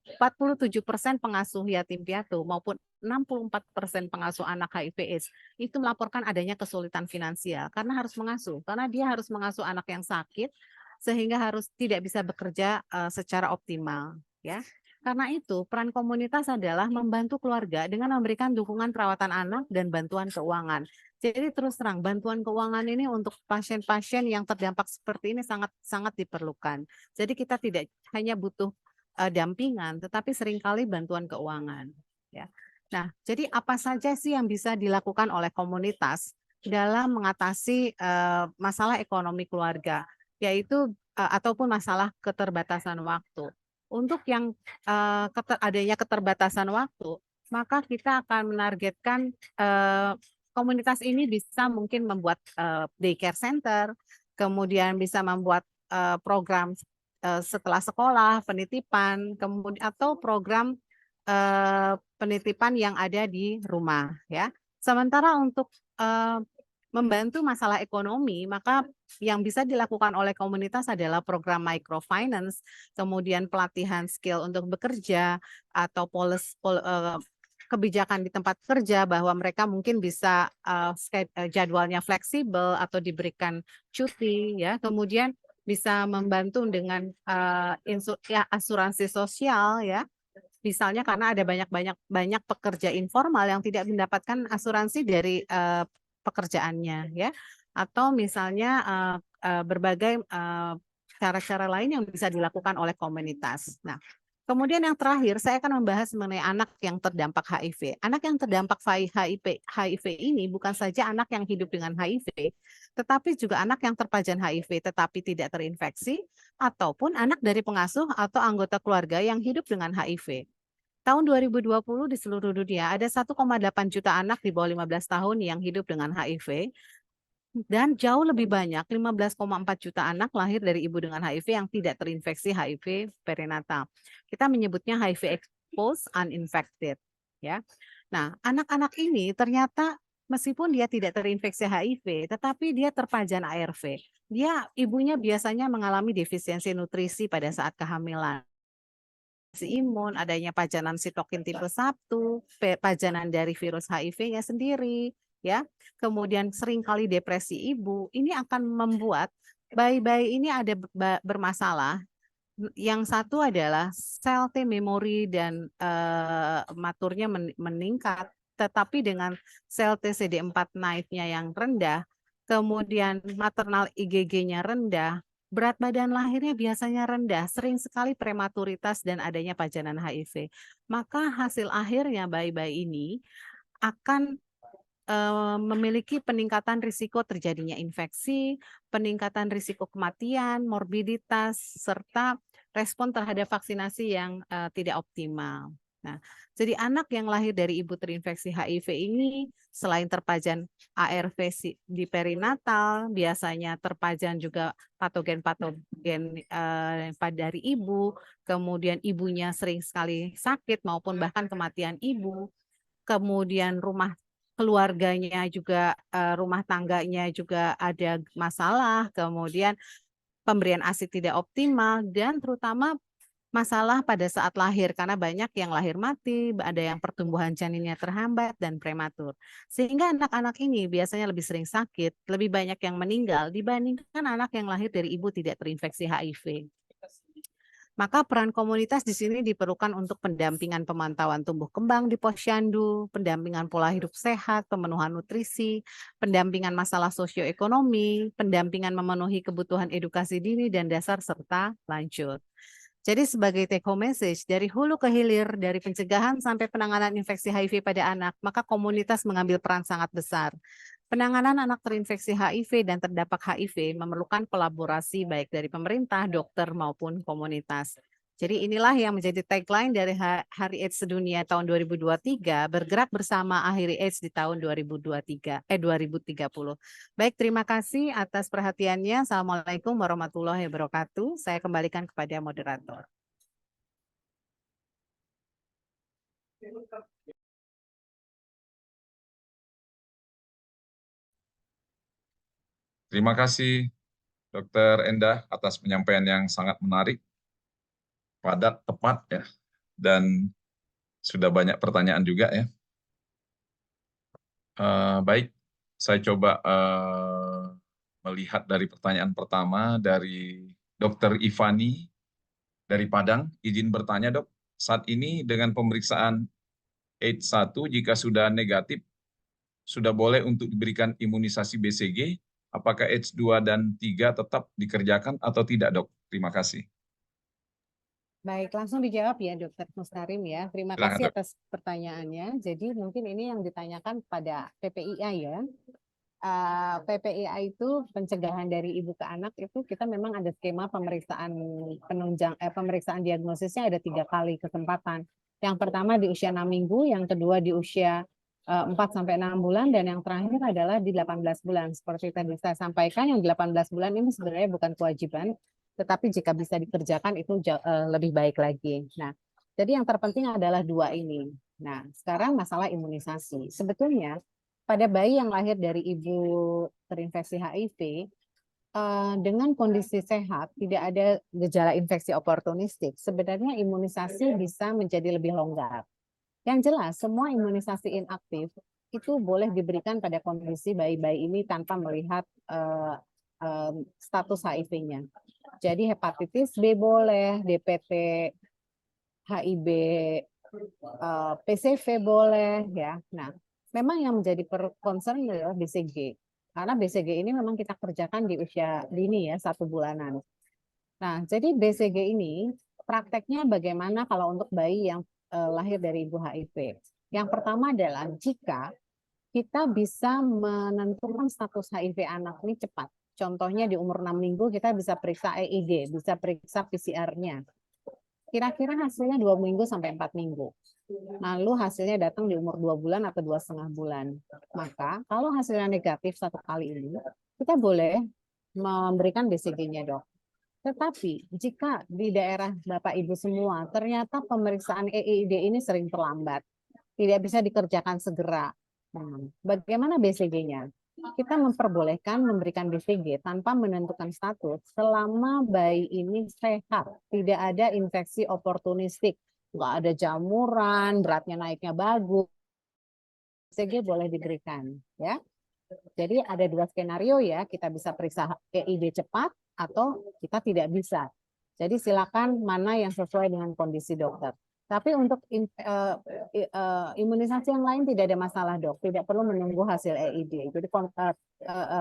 pengasuh yatim piatu maupun 64% pengasuh anak HIV/AIDS itu melaporkan adanya kesulitan finansial karena harus mengasuh, karena dia harus mengasuh anak yang sakit sehingga harus tidak bisa bekerja secara optimal, ya. Karena itu, peran komunitas adalah membantu keluarga dengan memberikan dukungan perawatan anak dan bantuan keuangan. Jadi terus terang, bantuan keuangan ini untuk pasien-pasien yang terdampak seperti ini sangat diperlukan. Jadi kita tidak hanya butuh dampingan, tetapi seringkali bantuan keuangan. Ya. Nah, jadi apa saja sih yang bisa dilakukan oleh komunitas dalam mengatasi masalah ekonomi keluarga, yaitu ataupun masalah keterbatasan waktu. Untuk yang adanya keterbatasan waktu, maka kita akan menargetkan komunitas ini bisa mungkin membuat daycare center, kemudian bisa membuat program setelah sekolah, penitipan, kemudian atau program penitipan yang ada di rumah, ya. Sementara untuk membantu masalah ekonomi, maka yang bisa dilakukan oleh komunitas adalah program microfinance, kemudian pelatihan skill untuk bekerja, atau kebijakan di tempat kerja bahwa mereka mungkin bisa jadwalnya fleksibel atau diberikan cuti, ya. Kemudian bisa membantu dengan asuransi sosial, ya. Misalnya karena ada banyak pekerja informal yang tidak mendapatkan asuransi dari pekerjaannya, ya, atau misalnya berbagai cara-cara lain yang bisa dilakukan oleh komunitas. Nah, kemudian yang terakhir saya akan membahas mengenai anak yang terdampak HIV. Anak yang terdampak HIV ini bukan saja anak yang hidup dengan HIV, tetapi juga anak yang terpajan HIV tetapi tidak terinfeksi, ataupun anak dari pengasuh atau anggota keluarga yang hidup dengan HIV. Tahun 2020 di seluruh dunia ada 1,8 juta anak di bawah 15 tahun yang hidup dengan HIV dan jauh lebih banyak 15,4 juta anak lahir dari ibu dengan HIV yang tidak terinfeksi HIV perinatal. Kita menyebutnya HIV exposed uninfected, ya. Nah, anak-anak ini ternyata meskipun dia tidak terinfeksi HIV, tetapi dia terpajan ARV. Ibunya biasanya mengalami defisiensi nutrisi pada saat kehamilan. Imun, adanya pajanan sitokin tipe 1, pajanan dari virus HIV-nya sendiri, ya. Kemudian seringkali depresi ibu, ini akan membuat bayi-bayi ini ada bermasalah. Yang satu adalah sel T memori dan maturnya meningkat, tetapi dengan sel T CD4 naive-nya yang rendah, kemudian maternal IgG-nya rendah, berat badan lahirnya biasanya rendah, sering sekali prematuritas dan adanya pajanan HIV. Maka hasil akhirnya bayi-bayi ini akan memiliki peningkatan risiko terjadinya infeksi, peningkatan risiko kematian, morbiditas, serta respon terhadap vaksinasi yang tidak optimal. Nah, jadi anak yang lahir dari ibu terinfeksi HIV ini selain terpajan ARV di perinatal, biasanya terpajan juga patogen-patogen dari ibu, kemudian ibunya sering sekali sakit maupun bahkan kematian ibu, kemudian keluarganya juga, rumah tangganya juga ada masalah, kemudian pemberian ASI tidak optimal, dan terutama masalah pada saat lahir, karena banyak yang lahir mati, ada yang pertumbuhan janinnya terhambat dan prematur. Sehingga anak-anak ini biasanya lebih sering sakit, lebih banyak yang meninggal dibandingkan anak yang lahir dari ibu tidak terinfeksi HIV. Maka peran komunitas di sini diperlukan untuk pendampingan pemantauan tumbuh kembang di posyandu, pendampingan pola hidup sehat, pemenuhan nutrisi, pendampingan masalah sosioekonomi, pendampingan memenuhi kebutuhan edukasi dini dan dasar serta lanjut. Jadi sebagai take home message, dari hulu ke hilir, dari pencegahan sampai penanganan infeksi HIV pada anak, maka komunitas mengambil peran sangat besar. Penanganan anak terinfeksi HIV dan terdampak HIV memerlukan kolaborasi baik dari pemerintah, dokter, maupun komunitas. Jadi inilah yang menjadi tagline dari Hari AIDS Sedunia tahun 2023, bergerak bersama akhiri AIDS di tahun 2030. Baik, terima kasih atas perhatiannya. Assalamualaikum warahmatullahi wabarakatuh. Saya kembalikan kepada moderator. Terima kasih Dr. Endah atas penyampaian yang sangat menarik, padat, tepat ya, dan sudah banyak pertanyaan juga ya. Baik, saya coba melihat dari pertanyaan pertama dari Dr. Ivani dari Padang. Izin bertanya dok, saat ini dengan pemeriksaan AIDS 1 jika sudah negatif, sudah boleh untuk diberikan imunisasi BCG, apakah AIDS 2 dan 3 tetap dikerjakan atau tidak dok? Terima kasih. Baik, langsung dijawab ya Dokter Mustarim ya. Terima Silakan, kasih Dok. atas pertanyaannya. Jadi mungkin ini yang ditanyakan pada PPIA ya. PPIA itu pencegahan dari ibu ke anak itu kita memang ada skema pemeriksaan pemeriksaan diagnosisnya ada 3 kali kesempatan. Yang pertama di usia 6 minggu, yang kedua di usia 4-6 bulan, dan yang terakhir adalah di 18 bulan. Seperti tadi saya sampaikan, yang 18 bulan ini sebenarnya bukan kewajiban, tetapi jika bisa dikerjakan itu lebih baik lagi. Nah, jadi yang terpenting adalah 2 ini. Nah, sekarang masalah imunisasi. Sebetulnya pada bayi yang lahir dari ibu terinfeksi HIV, dengan kondisi sehat, tidak ada gejala infeksi oportunistik, sebenarnya imunisasi bisa menjadi lebih longgar. Yang jelas, semua imunisasi inaktif itu boleh diberikan pada kondisi bayi-bayi ini tanpa melihat status HIV-nya. Jadi hepatitis B boleh, DPT, HIV, PCV boleh ya. Nah, memang yang menjadi concern adalah BCG. Karena BCG ini memang kita kerjakan di usia dini ya, 1 bulanan. Nah, jadi BCG ini prakteknya bagaimana kalau untuk bayi yang lahir dari ibu HIV. Yang pertama adalah jika kita bisa menentukan status HIV anak ini cepat. Contohnya di umur 6 minggu kita bisa periksa EID, bisa periksa PCR-nya. Kira-kira hasilnya 2 minggu sampai 4 minggu. Lalu hasilnya datang di umur 2 bulan atau 2,5 bulan. Maka kalau hasilnya negatif 1 kali ini, kita boleh memberikan BCG-nya dok. Tetapi jika di daerah Bapak Ibu semua ternyata pemeriksaan EID ini sering terlambat, tidak bisa dikerjakan segera. Bagaimana BCG-nya? Kita memperbolehkan memberikan BCG tanpa menentukan status selama bayi ini sehat, tidak ada infeksi oportunistik, nggak ada jamuran, beratnya naiknya bagus, BCG boleh diberikan, ya. Jadi ada 2 skenario ya, kita bisa periksa EID cepat atau kita tidak bisa. Jadi silakan mana yang sesuai dengan kondisi dokter. Tapi untuk imunisasi yang lain tidak ada masalah dok, tidak perlu menunggu hasil EID. Jadi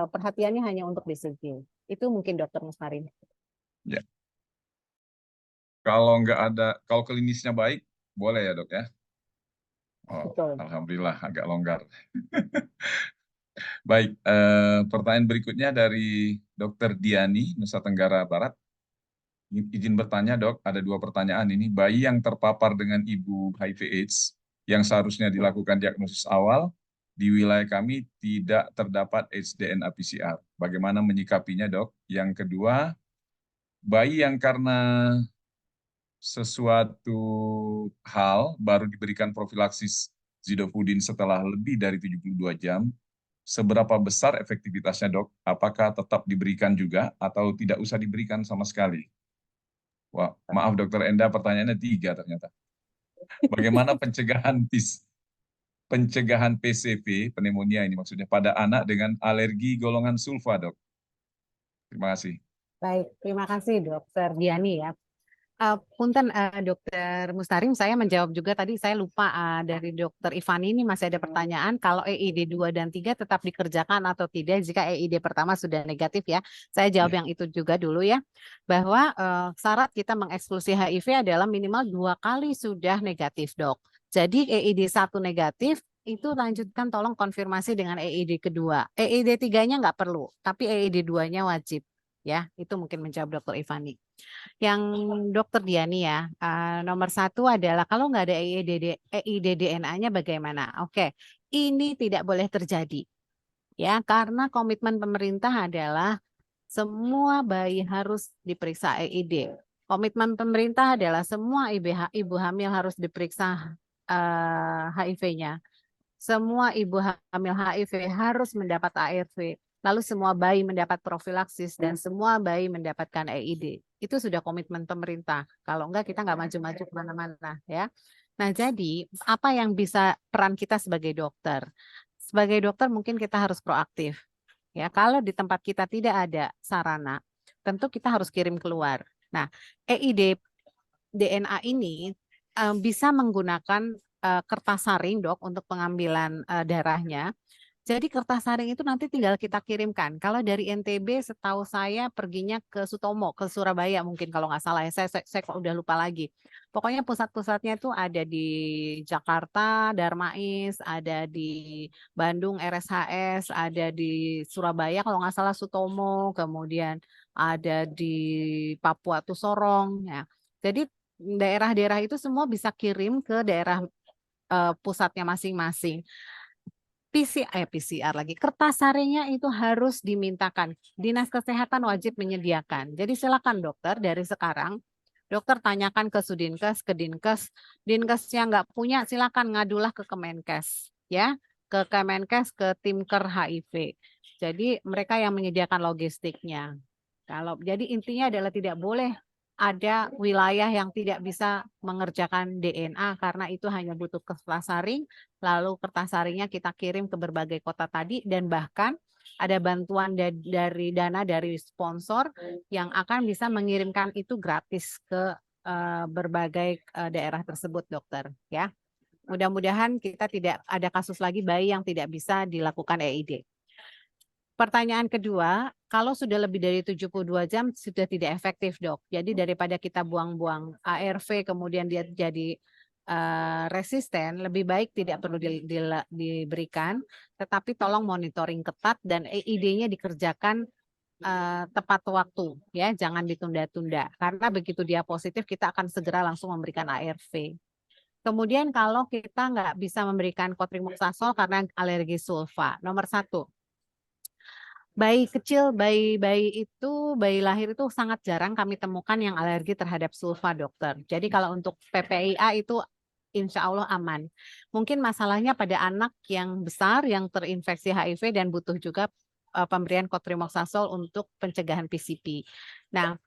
perhatiannya hanya untuk BCG. Itu mungkin Dokter Mustarim. Ya. Kalau nggak ada, kalau klinisnya baik, boleh ya dok ya? Oh, Betul. alhamdulillah agak longgar. Baik, pertanyaan berikutnya dari Dr. Diani, Nusa Tenggara Barat. Izin bertanya dok, ada 2 pertanyaan ini. Bayi yang terpapar dengan ibu HIV/AIDS yang seharusnya dilakukan diagnosis awal, di wilayah kami tidak terdapat AIDS DNA PCR. Bagaimana menyikapinya dok? Yang kedua, bayi yang karena sesuatu hal baru diberikan profilaksis zidofudin setelah lebih dari 72 jam, seberapa besar efektivitasnya dok? Apakah tetap diberikan juga atau tidak usah diberikan sama sekali? Wah, maaf Dokter Enda, pertanyaannya 3 ternyata. Bagaimana pencegahan PCV, pneumonia ini maksudnya, pada anak dengan alergi golongan sulfa, dok? Terima kasih. Baik, terima kasih Dokter Diani ya. Punten Dokter Mustarim, saya menjawab juga tadi, saya lupa dari Dokter Ivani ini masih ada pertanyaan kalau EID 2 dan 3 tetap dikerjakan atau tidak jika EID pertama sudah negatif ya. Saya jawab yang itu juga dulu ya, bahwa syarat kita mengeksklusi HIV adalah minimal 2 kali sudah negatif dok. Jadi EID 1 negatif, itu lanjutkan tolong konfirmasi dengan EID kedua. EID 3-nya nggak perlu, tapi EID 2-nya wajib. Ya, itu mungkin menjawab Dokter Ivani. Yang Dokter Diani ya, nomor 1 adalah kalau nggak ada EID-DNA-nya bagaimana? Oke, ini tidak boleh terjadi. Ya, karena komitmen pemerintah adalah semua bayi harus diperiksa EID. Komitmen pemerintah adalah semua ibu hamil harus diperiksa HIV-nya. Semua ibu hamil HIV harus mendapat ARV. Lalu semua bayi mendapat profilaksis dan semua bayi mendapatkan EID. Itu sudah komitmen pemerintah. Kalau enggak kita nggak maju-maju kemana-mana ya. Nah jadi apa yang bisa peran kita sebagai dokter? Sebagai dokter mungkin kita harus proaktif. Ya, kalau di tempat kita tidak ada sarana, tentu kita harus kirim keluar. Nah, EID DNA ini bisa menggunakan kertas saring, Dok, untuk pengambilan darahnya. Jadi kertas saring itu nanti tinggal kita kirimkan. Kalau dari NTB setahu saya perginya ke Sutomo, ke Surabaya mungkin kalau nggak salah ya. Saya kok udah lupa lagi. Pokoknya pusat-pusatnya itu ada di Jakarta, Darmais, ada di Bandung, RSHS, ada di Surabaya kalau nggak salah Sutomo, kemudian ada di Papua tuh Sorong. Ya. Jadi daerah-daerah itu semua bisa kirim ke daerah pusatnya masing-masing. PCR lagi. Kertas saringnya itu harus dimintakan. Dinas Kesehatan wajib menyediakan. Jadi silakan dokter dari sekarang, dokter tanyakan ke Sudinkes, ke Dinkes. Dinkes yang nggak punya silakan ngadulah ke Kemenkes, ya, ke Kemenkes, ke Timker HIV. Jadi mereka yang menyediakan logistiknya. Jadi intinya adalah tidak boleh ada wilayah yang tidak bisa mengerjakan DNA karena itu hanya butuh kertas saring, lalu kertas saringnya kita kirim ke berbagai kota tadi dan bahkan ada bantuan dari dana dari sponsor yang akan bisa mengirimkan itu gratis ke berbagai daerah tersebut, dokter. Ya, mudah-mudahan kita tidak ada kasus lagi bayi yang tidak bisa dilakukan EID. Pertanyaan kedua, kalau sudah lebih dari 72 jam sudah tidak efektif, Dok. Jadi daripada kita buang-buang ARV kemudian dia jadi resisten, lebih baik tidak perlu diberikan, tetapi tolong monitoring ketat dan EID-nya dikerjakan tepat waktu, ya, jangan ditunda-tunda. Karena begitu dia positif, kita akan segera langsung memberikan ARV. Kemudian kalau kita nggak bisa memberikan cotrimoxazole karena alergi sulfa, nomor 1. Bayi kecil, bayi lahir itu sangat jarang kami temukan yang alergi terhadap sulfa, dokter. Jadi kalau untuk PPIA itu insya Allah aman. Mungkin masalahnya pada anak yang besar yang terinfeksi HIV dan butuh juga pemberian cotrimoxazole untuk pencegahan PCP. Nah,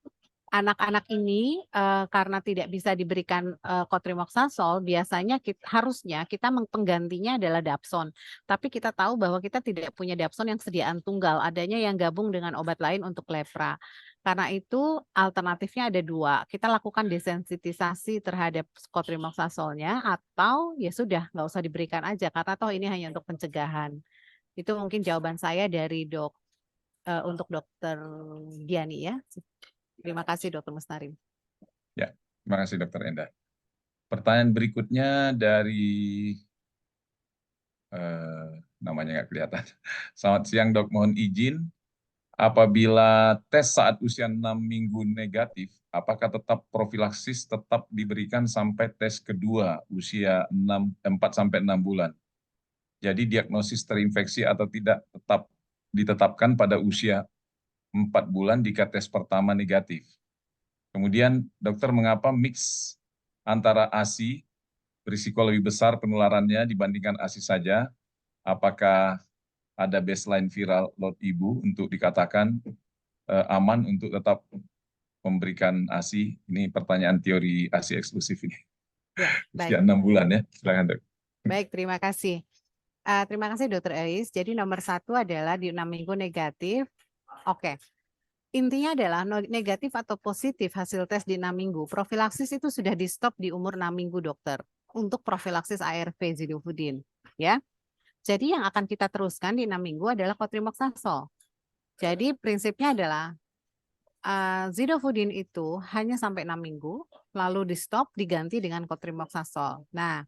anak-anak ini karena tidak bisa diberikan cotrimoxazole, biasanya harusnya kita penggantinya adalah Dapson. Tapi kita tahu bahwa kita tidak punya Dapson yang sediaan tunggal, adanya yang gabung dengan obat lain untuk lepra. Karena itu alternatifnya ada 2. Kita lakukan desensitisasi terhadap cotrimoxazole-nya atau ya sudah nggak usah diberikan aja karena toh ini hanya untuk pencegahan. Itu mungkin jawaban saya dari untuk Dokter Diani ya. Terima kasih Dokter Mustarim. Ya, terima kasih Dokter Endah. Pertanyaan berikutnya dari namanya nggak kelihatan. Selamat siang Dok, mohon izin. Apabila tes saat usia 6 minggu negatif, apakah tetap profilaksis tetap diberikan sampai tes kedua usia 4-6 bulan? Jadi diagnosis terinfeksi atau tidak tetap ditetapkan pada usia 4 bulan jika tes pertama negatif. Kemudian dokter mengapa mix antara ASI berisiko lebih besar penularannya dibandingkan ASI saja? Apakah ada baseline viral load ibu untuk dikatakan aman untuk tetap memberikan ASI? Ini pertanyaan teori ASI eksklusif ini. Ya, usia baik. 6 bulan ya, silakan Dok. Baik, terima kasih. Terima kasih Dokter Eis. Jadi nomor 1 adalah di 6 minggu negatif. Oke. Intinya adalah negatif atau positif hasil tes di 6 minggu. Profilaksis itu sudah di stop di umur 6 minggu, dokter. Untuk profilaksis ARV zidovudin. Ya. Jadi yang akan kita teruskan di 6 minggu adalah cotrimoxazole. Jadi prinsipnya adalah zidovudin itu hanya sampai 6 minggu, lalu di stop diganti dengan cotrimoxazole. Nah,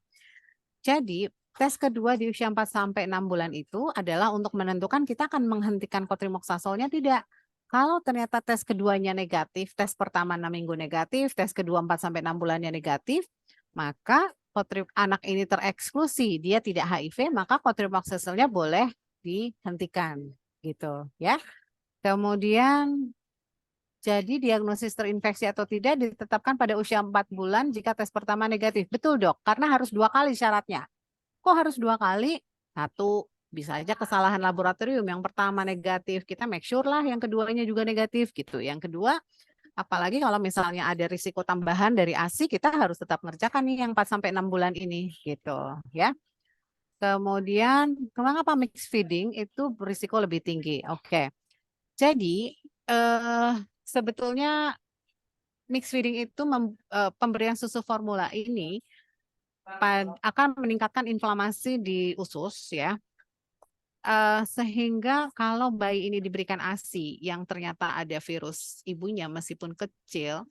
jadi tes kedua di usia 4-6 bulan itu adalah untuk menentukan kita akan menghentikan cotrimoxazole-nya tidak. Kalau ternyata tes keduanya negatif, tes pertama 6 minggu negatif, tes kedua 4-6 bulannya negatif, maka anak ini tereksklusi, dia tidak HIV, maka kotrimoxaselnya boleh dihentikan gitu ya. Kemudian jadi diagnosis terinfeksi atau tidak ditetapkan pada usia 4 bulan jika tes pertama negatif. Betul dok, karena harus 2 kali syaratnya. Kok harus 2 kali? Satu, bisa aja kesalahan laboratorium. Yang pertama negatif, kita make sure lah yang keduanya juga negatif gitu. Yang kedua, apalagi kalau misalnya ada risiko tambahan dari ASI, kita harus tetap ngerjakan nih yang 4-6 bulan ini gitu ya. Kemudian, kenapa mixed feeding itu berisiko lebih tinggi? Oke. Jadi, sebetulnya mixed feeding itu pemberian susu formula ini akan meningkatkan inflamasi di usus ya. Sehingga kalau bayi ini diberikan ASI yang ternyata ada virus ibunya meskipun kecil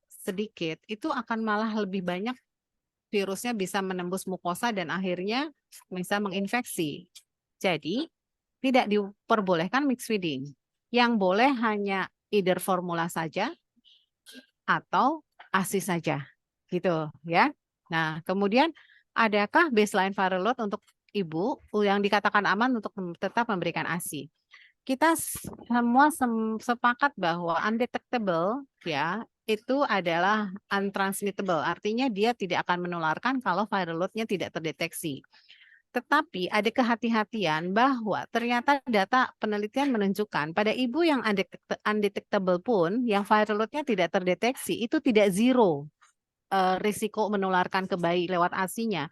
sedikit, itu akan malah lebih banyak virusnya bisa menembus mukosa dan akhirnya bisa menginfeksi. Jadi tidak diperbolehkan mixed feeding. Yang boleh hanya either formula saja atau ASI saja, gitu ya. Nah, kemudian adakah baseline viral load untuk ibu yang dikatakan aman untuk tetap memberikan ASI? Kita semua sepakat bahwa undetectable ya itu adalah untransmittable, artinya dia tidak akan menularkan kalau viral load-nya tidak terdeteksi. Tetapi ada kehati-hatian bahwa ternyata data penelitian menunjukkan pada ibu yang undetectable pun yang viral load-nya tidak terdeteksi itu tidak zero risiko menularkan ke bayi lewat ASI-nya.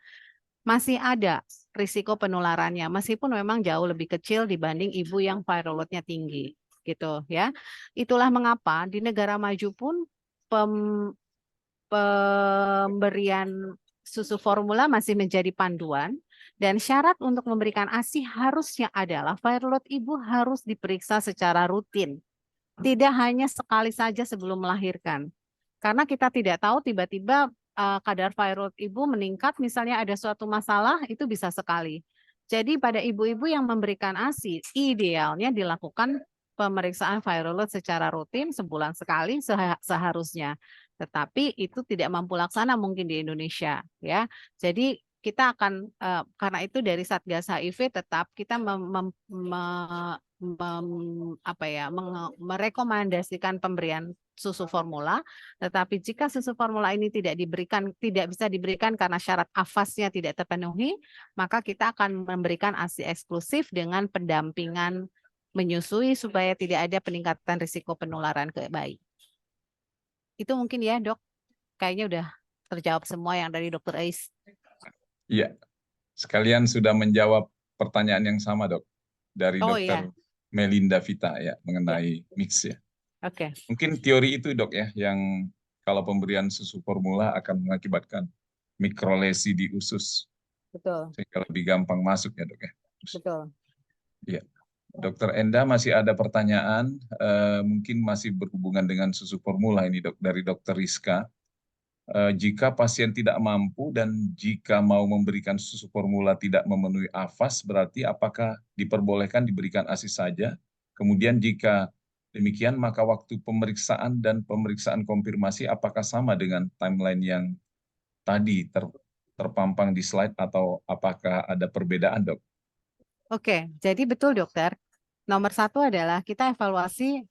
Masih ada risiko penularannya meskipun memang jauh lebih kecil dibanding ibu yang viral load-nya tinggi gitu ya. Itulah mengapa di negara maju pun pemberian susu formula masih menjadi panduan dan syarat untuk memberikan ASI harusnya adalah viral load ibu harus diperiksa secara rutin. Tidak hanya sekali saja sebelum melahirkan. Karena kita tidak tahu tiba-tiba kadar viral load ibu meningkat, misalnya ada suatu masalah, itu bisa sekali. Jadi pada ibu-ibu yang memberikan ASI, idealnya dilakukan pemeriksaan viral load secara rutin sebulan sekali seharusnya. Tetapi itu tidak mampu laksana mungkin di Indonesia, ya. Jadi kita akan karena itu dari Satgas HIV tetap kita merekomendasikan pemberian susu formula, tetapi jika susu formula ini tidak bisa diberikan karena syarat AFAS-nya tidak terpenuhi, maka kita akan memberikan ASI eksklusif dengan pendampingan menyusui supaya tidak ada peningkatan risiko penularan ke bayi. Itu mungkin ya dok, kayaknya udah terjawab semua yang dari Dr. Ais. Iya, sekalian sudah menjawab pertanyaan yang sama dok dari Dr. Melinda Vita ya mengenai mix ya. Oke. Mungkin teori itu dok ya yang kalau pemberian susu formula akan mengakibatkan mikrolesi di usus. Betul. Sehingga lebih gampang masuk ya dok ya. Betul. Iya. Dokter Enda masih ada pertanyaan, mungkin masih berhubungan dengan susu formula ini dok dari Dokter Rizka. Jika pasien tidak mampu dan jika mau memberikan susu formula tidak memenuhi AFAS, berarti apakah diperbolehkan diberikan ASI saja? Kemudian jika demikian, maka waktu pemeriksaan dan pemeriksaan konfirmasi apakah sama dengan timeline yang tadi terpampang di slide atau apakah ada perbedaan dok? Oke, jadi betul dokter. Nomor 1 adalah kita evaluasi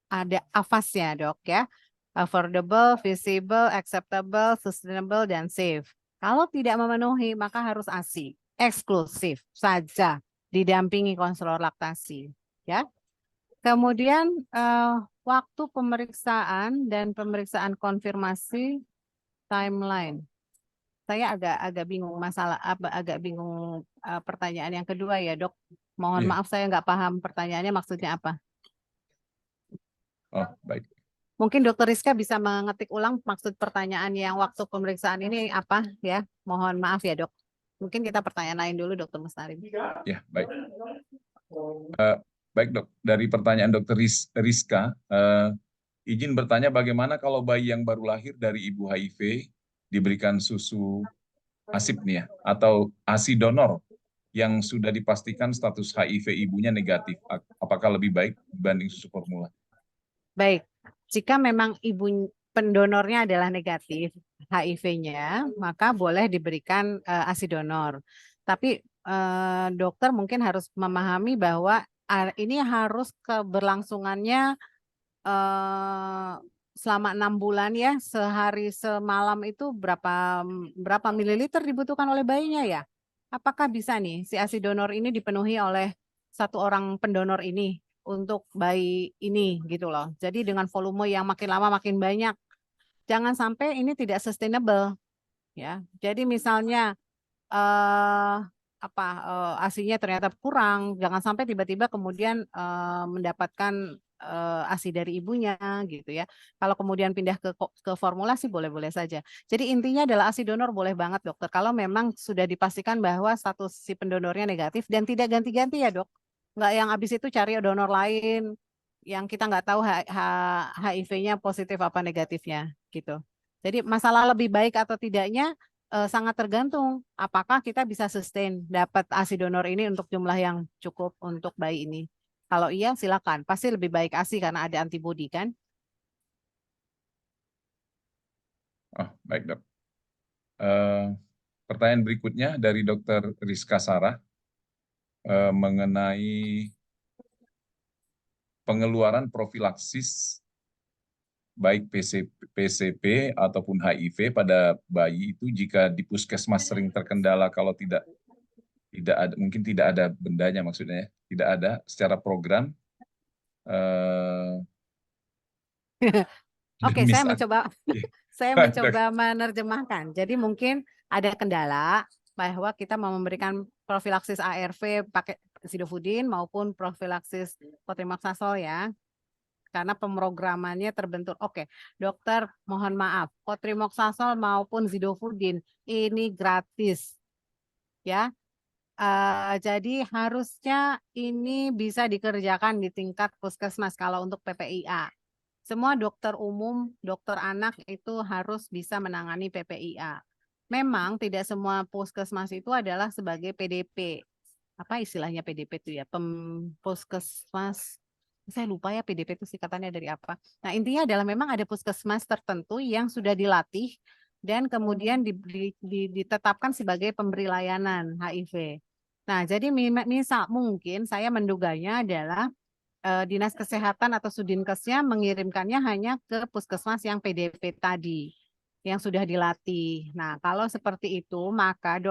ada AFAS-nya dok ya. Affordable, feasible, acceptable, sustainable, dan safe. Kalau tidak memenuhi maka harus ASI. Eksklusif saja didampingi konselor laktasi. Ya. Kemudian waktu pemeriksaan dan pemeriksaan konfirmasi timeline. Saya agak bingung agak bingung pertanyaan yang kedua ya dok. Mohon maaf saya nggak paham pertanyaannya maksudnya apa. Oh baik. Mungkin Dokter Rizka bisa mengetik ulang maksud pertanyaan yang waktu pemeriksaan ini apa ya. Mohon maaf ya dok. Mungkin kita pertanyaan lain dulu Dokter Mustarim. Ya baik. Baik dok, dari pertanyaan Dokter Rizka, izin bertanya bagaimana kalau bayi yang baru lahir dari ibu HIV diberikan susu ASIP nih ya, atau ASI donor yang sudah dipastikan status HIV ibunya negatif, apakah lebih baik dibanding susu formula? Baik, jika memang ibu pendonornya adalah negatif HIV-nya, maka boleh diberikan ASI donor. Tapi dokter mungkin harus memahami bahwa ini harus keberlangsungannya selama 6 bulan ya, sehari semalam itu berapa mililiter dibutuhkan oleh bayinya ya? Apakah bisa nih si ASI donor ini dipenuhi oleh satu orang pendonor ini untuk bayi ini gitu loh. Jadi dengan volume yang makin lama makin banyak. Jangan sampai ini tidak sustainable ya. Jadi misalnya ASINya ternyata kurang, jangan sampai tiba-tiba kemudian mendapatkan ASI dari ibunya gitu ya. Kalau kemudian pindah ke formulasi boleh-boleh saja. Jadi intinya adalah ASI donor boleh banget dokter. Kalau memang sudah dipastikan bahwa status si pendonornya negatif dan tidak ganti-ganti ya dok. Nggak yang habis itu cari donor lain yang kita nggak tahu HIV-nya positif apa negatifnya gitu. Jadi masalah lebih baik atau tidaknya sangat tergantung apakah kita bisa sustain dapat ASI donor ini untuk jumlah yang cukup untuk bayi ini. Kalau iya silakan, pasti lebih baik ASI karena ada antibodi kan. Oh, baik dok. Pertanyaan berikutnya dari Dr. Rizka Sarah mengenai pengeluaran profilaksis baik PCP ataupun HIV pada bayi itu jika di puskesmas sering terkendala kalau tidak ada, mungkin tidak ada bendanya maksudnya ya, tidak ada secara program. Oke, demi saya saat- mencoba menerjemahkan. Jadi mungkin ada kendala bahwa kita mau memberikan profilaksis ARV pakai sidofudin maupun profilaksis cotrimoxazole ya. Karena pemrogramannya terbentur. Oke, dokter mohon maaf, cotrimoxazole maupun zidofudin ini gratis. Ya, jadi harusnya ini bisa dikerjakan di tingkat puskesmas kalau untuk PPIA. Semua dokter umum, dokter anak itu harus bisa menangani PPIA. Memang tidak semua puskesmas itu adalah sebagai PDP. Apa istilahnya PDP itu ya? Puskesmas. Saya lupa ya PDP itu singkatannya dari apa. Nah intinya adalah memang ada puskesmas tertentu yang sudah dilatih dan kemudian ditetapkan sebagai pemberi layanan HIV. Nah jadi misal mungkin saya menduganya adalah Dinas Kesehatan atau Sudinkesnya mengirimkannya hanya ke puskesmas yang PDP tadi, yang sudah dilatih. Nah, kalau seperti itu, maka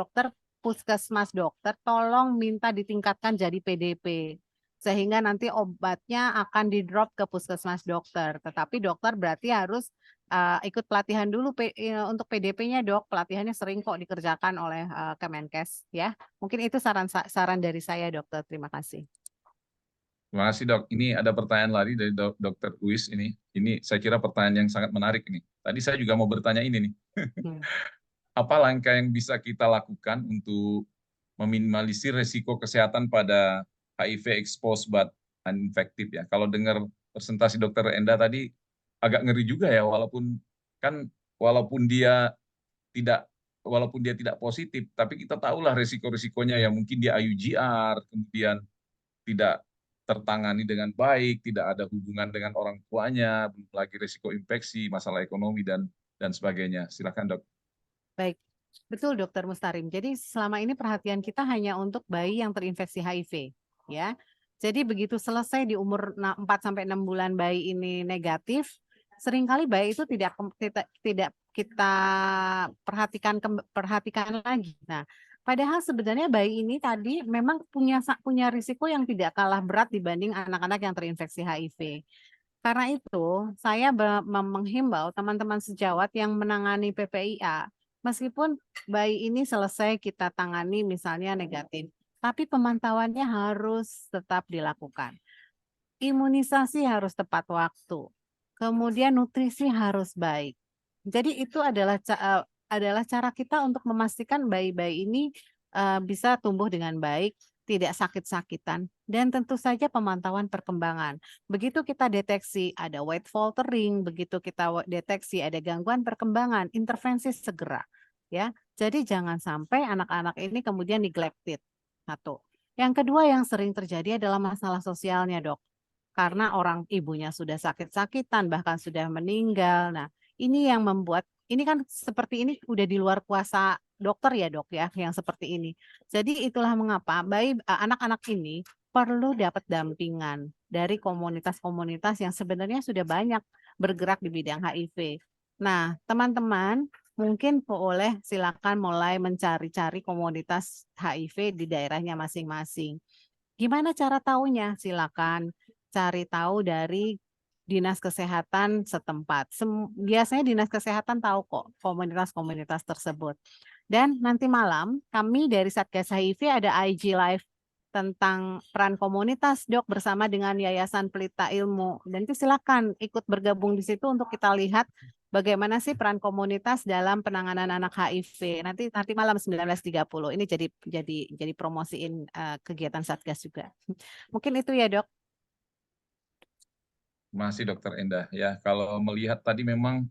puskesmas dokter tolong minta ditingkatkan jadi PDP. Sehingga nanti obatnya akan di-drop ke puskesmas dokter. Tetapi dokter berarti harus ikut pelatihan dulu untuk PDP-nya dok. Pelatihannya sering kok dikerjakan oleh Kemenkes ya. Mungkin itu saran dari saya dokter. Terima kasih. Terima kasih dok. Ini ada pertanyaan lagi dari Dr. Uis ini. Ini saya kira pertanyaan yang sangat menarik ini. Tadi saya juga mau bertanya ini nih. Apa langkah yang bisa kita lakukan untuk meminimalisir resiko kesehatan pada HIV exposed but uninfected ya? Kalau dengar presentasi Dr. Enda tadi agak ngeri juga ya, walaupun dia tidak positif, tapi kita tahulah resiko-resikonya ya, mungkin dia IUGR, kemudian tidak tertangani dengan baik, tidak ada hubungan dengan orang tuanya, belum lagi risiko infeksi, masalah ekonomi dan sebagainya. Silakan dok. Baik, betul Dokter Mustarim. Jadi selama ini perhatian kita hanya untuk bayi yang terinfeksi HIV, ya. Jadi begitu selesai di umur 4-6 bulan bayi ini negatif, seringkali bayi itu tidak kita perhatikan lagi. Nah, padahal sebenarnya bayi ini tadi memang punya risiko yang tidak kalah berat dibanding anak-anak yang terinfeksi HIV. Karena itu, saya menghimbau teman-teman sejawat yang menangani PPIA, meskipun bayi ini selesai kita tangani misalnya negatif, tapi pemantauannya harus tetap dilakukan. Imunisasi harus tepat waktu. Kemudian nutrisi harus baik. Jadi itu adalah cara kita untuk memastikan bayi-bayi ini bisa tumbuh dengan baik, tidak sakit-sakitan, dan tentu saja pemantauan perkembangan. Begitu kita deteksi ada white faltering, begitu kita deteksi ada gangguan perkembangan, intervensi segera. Ya, jadi jangan sampai anak-anak ini kemudian neglected. Satu. Yang kedua yang sering terjadi adalah masalah sosialnya, dok. karena orang ibunya sudah sakit-sakitan, bahkan sudah meninggal. Nah, ini yang membuat, ini kan seperti ini udah di luar kuasa dokter ya dok ya, yang seperti ini. Jadi itulah mengapa anak-anak ini perlu dapat dampingan dari komunitas-komunitas yang sebenarnya sudah banyak bergerak di bidang HIV. Nah, teman-teman mungkin boleh silakan mulai mencari-cari komunitas HIV di daerahnya masing-masing. Gimana cara taunya? Silakan cari tahu dari dinas kesehatan setempat. Biasanya dinas kesehatan tahu kok komunitas-komunitas tersebut. Dan nanti malam kami dari Satgas HIV ada IG Live tentang peran komunitas dok bersama dengan Yayasan Pelita Ilmu. Dan itu silakan ikut bergabung di situ untuk kita lihat bagaimana sih peran komunitas dalam penanganan anak HIV. Nanti malam 19.30. Ini jadi promosiin kegiatan Satgas juga. Mungkin itu ya, Dok. Masih Dokter Endah ya, kalau melihat tadi memang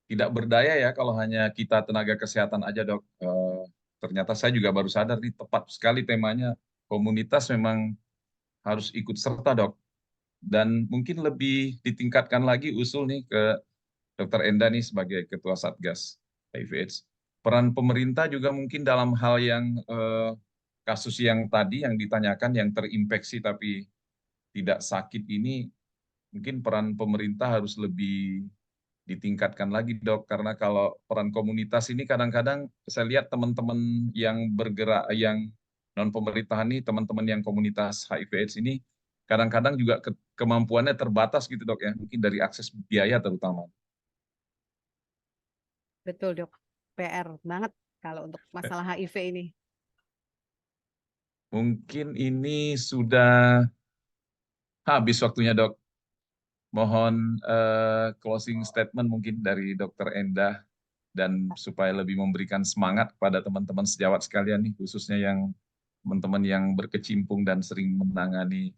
tidak berdaya ya kalau hanya kita tenaga kesehatan aja dok. Ternyata saya juga baru sadar nih tepat sekali temanya, komunitas memang harus ikut serta dok. Dan mungkin lebih ditingkatkan lagi usul nih ke Dokter Endah nih sebagai Ketua Satgas HIV/AIDS. Peran pemerintah juga mungkin dalam hal yang kasus yang tadi yang ditanyakan yang terinfeksi tapi tidak sakit ini, mungkin peran pemerintah harus lebih ditingkatkan lagi dok, karena kalau peran komunitas ini kadang-kadang saya lihat teman-teman yang bergerak, yang non pemerintahan nih, teman-teman yang komunitas HIV/AIDS ini kadang-kadang juga kemampuannya terbatas gitu dok ya, mungkin dari akses biaya terutama. Betul dok, PR banget kalau untuk masalah HIV ini. Mungkin ini sudah habis waktunya dok. Mohon closing statement mungkin dari Dokter Endah, dan supaya lebih memberikan semangat kepada teman-teman sejawat sekalian nih, khususnya yang teman-teman yang berkecimpung dan sering menangani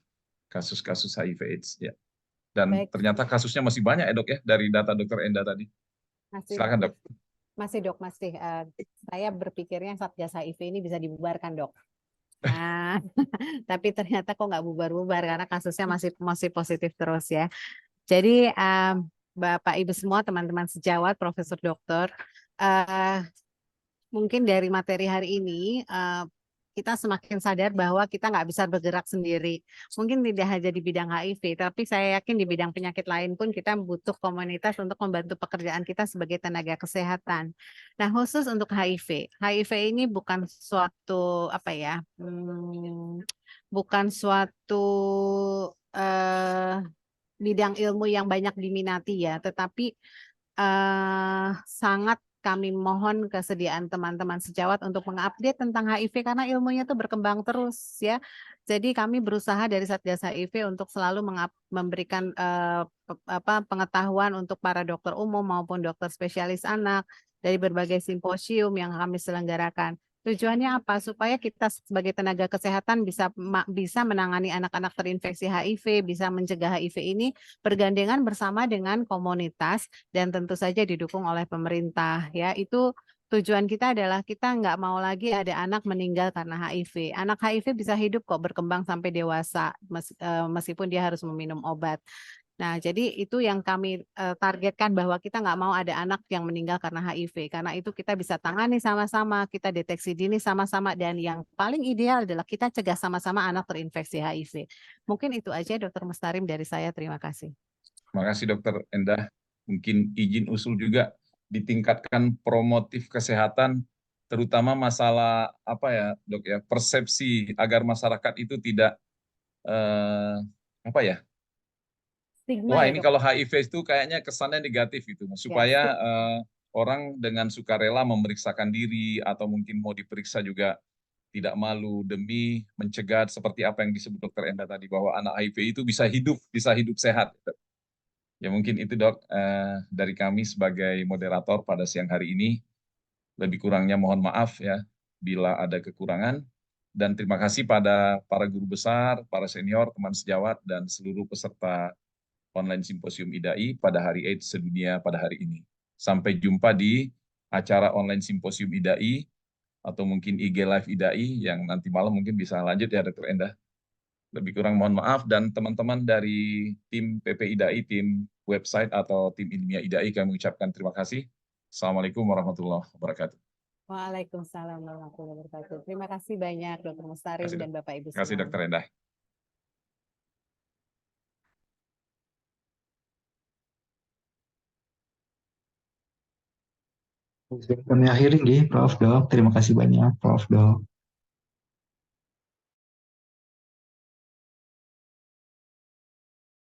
kasus-kasus HIV/AIDS ya. Dan Baik. ternyata kasusnya masih banyak ya dok ya, dari data Dokter Endah tadi. Silakan dok. Masih dok, masih. Saya berpikirnya Satgas HIV ini bisa dibubarkan dok. Nah, tapi ternyata kok nggak bubar-bubar karena kasusnya masih positif terus ya. Jadi Bapak Ibu semua, teman-teman sejawat, Profesor Dokter, mungkin dari materi hari ini kita semakin sadar bahwa kita nggak bisa bergerak sendiri. Mungkin tidak hanya di bidang HIV, tapi saya yakin di bidang penyakit lain pun kita butuh komunitas untuk membantu pekerjaan kita sebagai tenaga kesehatan. Nah, khusus untuk HIV, HIV ini bukan suatu bukan suatu bidang ilmu yang banyak diminati ya, tetapi sangat kami mohon kesediaan teman-teman sejawat untuk mengupdate tentang HIV karena ilmunya itu berkembang terus ya. Jadi kami berusaha dari Satgas HIV untuk selalu memberikan pengetahuan untuk para dokter umum maupun dokter spesialis anak dari berbagai simposium yang kami selenggarakan. Tujuannya apa? Supaya kita sebagai tenaga kesehatan bisa menangani anak-anak terinfeksi HIV, bisa mencegah HIV ini bergandengan bersama dengan komunitas dan tentu saja didukung oleh pemerintah. Ya, itu tujuan kita adalah kita nggak mau lagi ada anak meninggal karena HIV. Anak HIV bisa hidup kok berkembang sampai dewasa meskipun dia harus meminum obat. Nah, jadi itu yang kami targetkan bahwa kita nggak mau ada anak yang meninggal karena HIV. Karena itu kita bisa tangani sama-sama, kita deteksi dini sama-sama, dan yang paling ideal adalah kita cegah sama-sama anak terinfeksi HIV. Mungkin itu aja Dr. Mustarim dari saya. Terima kasih. Terima kasih Dokter Endah. Mungkin izin usul juga ditingkatkan promotif kesehatan, terutama masalah apa ya dok ya, persepsi agar masyarakat itu tidak Stigma wah ya ini dok. kalau HIV itu kayaknya kesannya negatif gitu, supaya orang dengan sukarela memeriksakan diri atau mungkin mau diperiksa juga tidak malu demi mencegah seperti apa yang disebut Dokter Endah tadi, bahwa anak HIV itu bisa hidup sehat. Ya mungkin itu dok dari kami sebagai moderator pada siang hari ini. Lebih kurangnya mohon maaf ya bila ada kekurangan. Dan terima kasih pada para guru besar, para senior, teman sejawat, dan seluruh peserta online simposium IDAI pada Hari AIDS Sedunia pada hari ini. Sampai jumpa di acara online simposium IDAI atau mungkin IG Live IDAI yang nanti malam mungkin bisa lanjut ya Dr. Endah. Lebih kurang mohon maaf, dan teman-teman dari tim PP IDAI, tim website atau tim ilmiah IDAI, kami mengucapkan terima kasih. Assalamualaikum warahmatullahi wabarakatuh. Waalaikumsalam warahmatullahi wabarakatuh. Terima kasih banyak Dr. Mustarim Kasih, dan Bapak Ibu Terima kasih semua. Dr. Endah. Kami akhiri nih, Prof. Dok. Terima kasih banyak, Prof. Dok.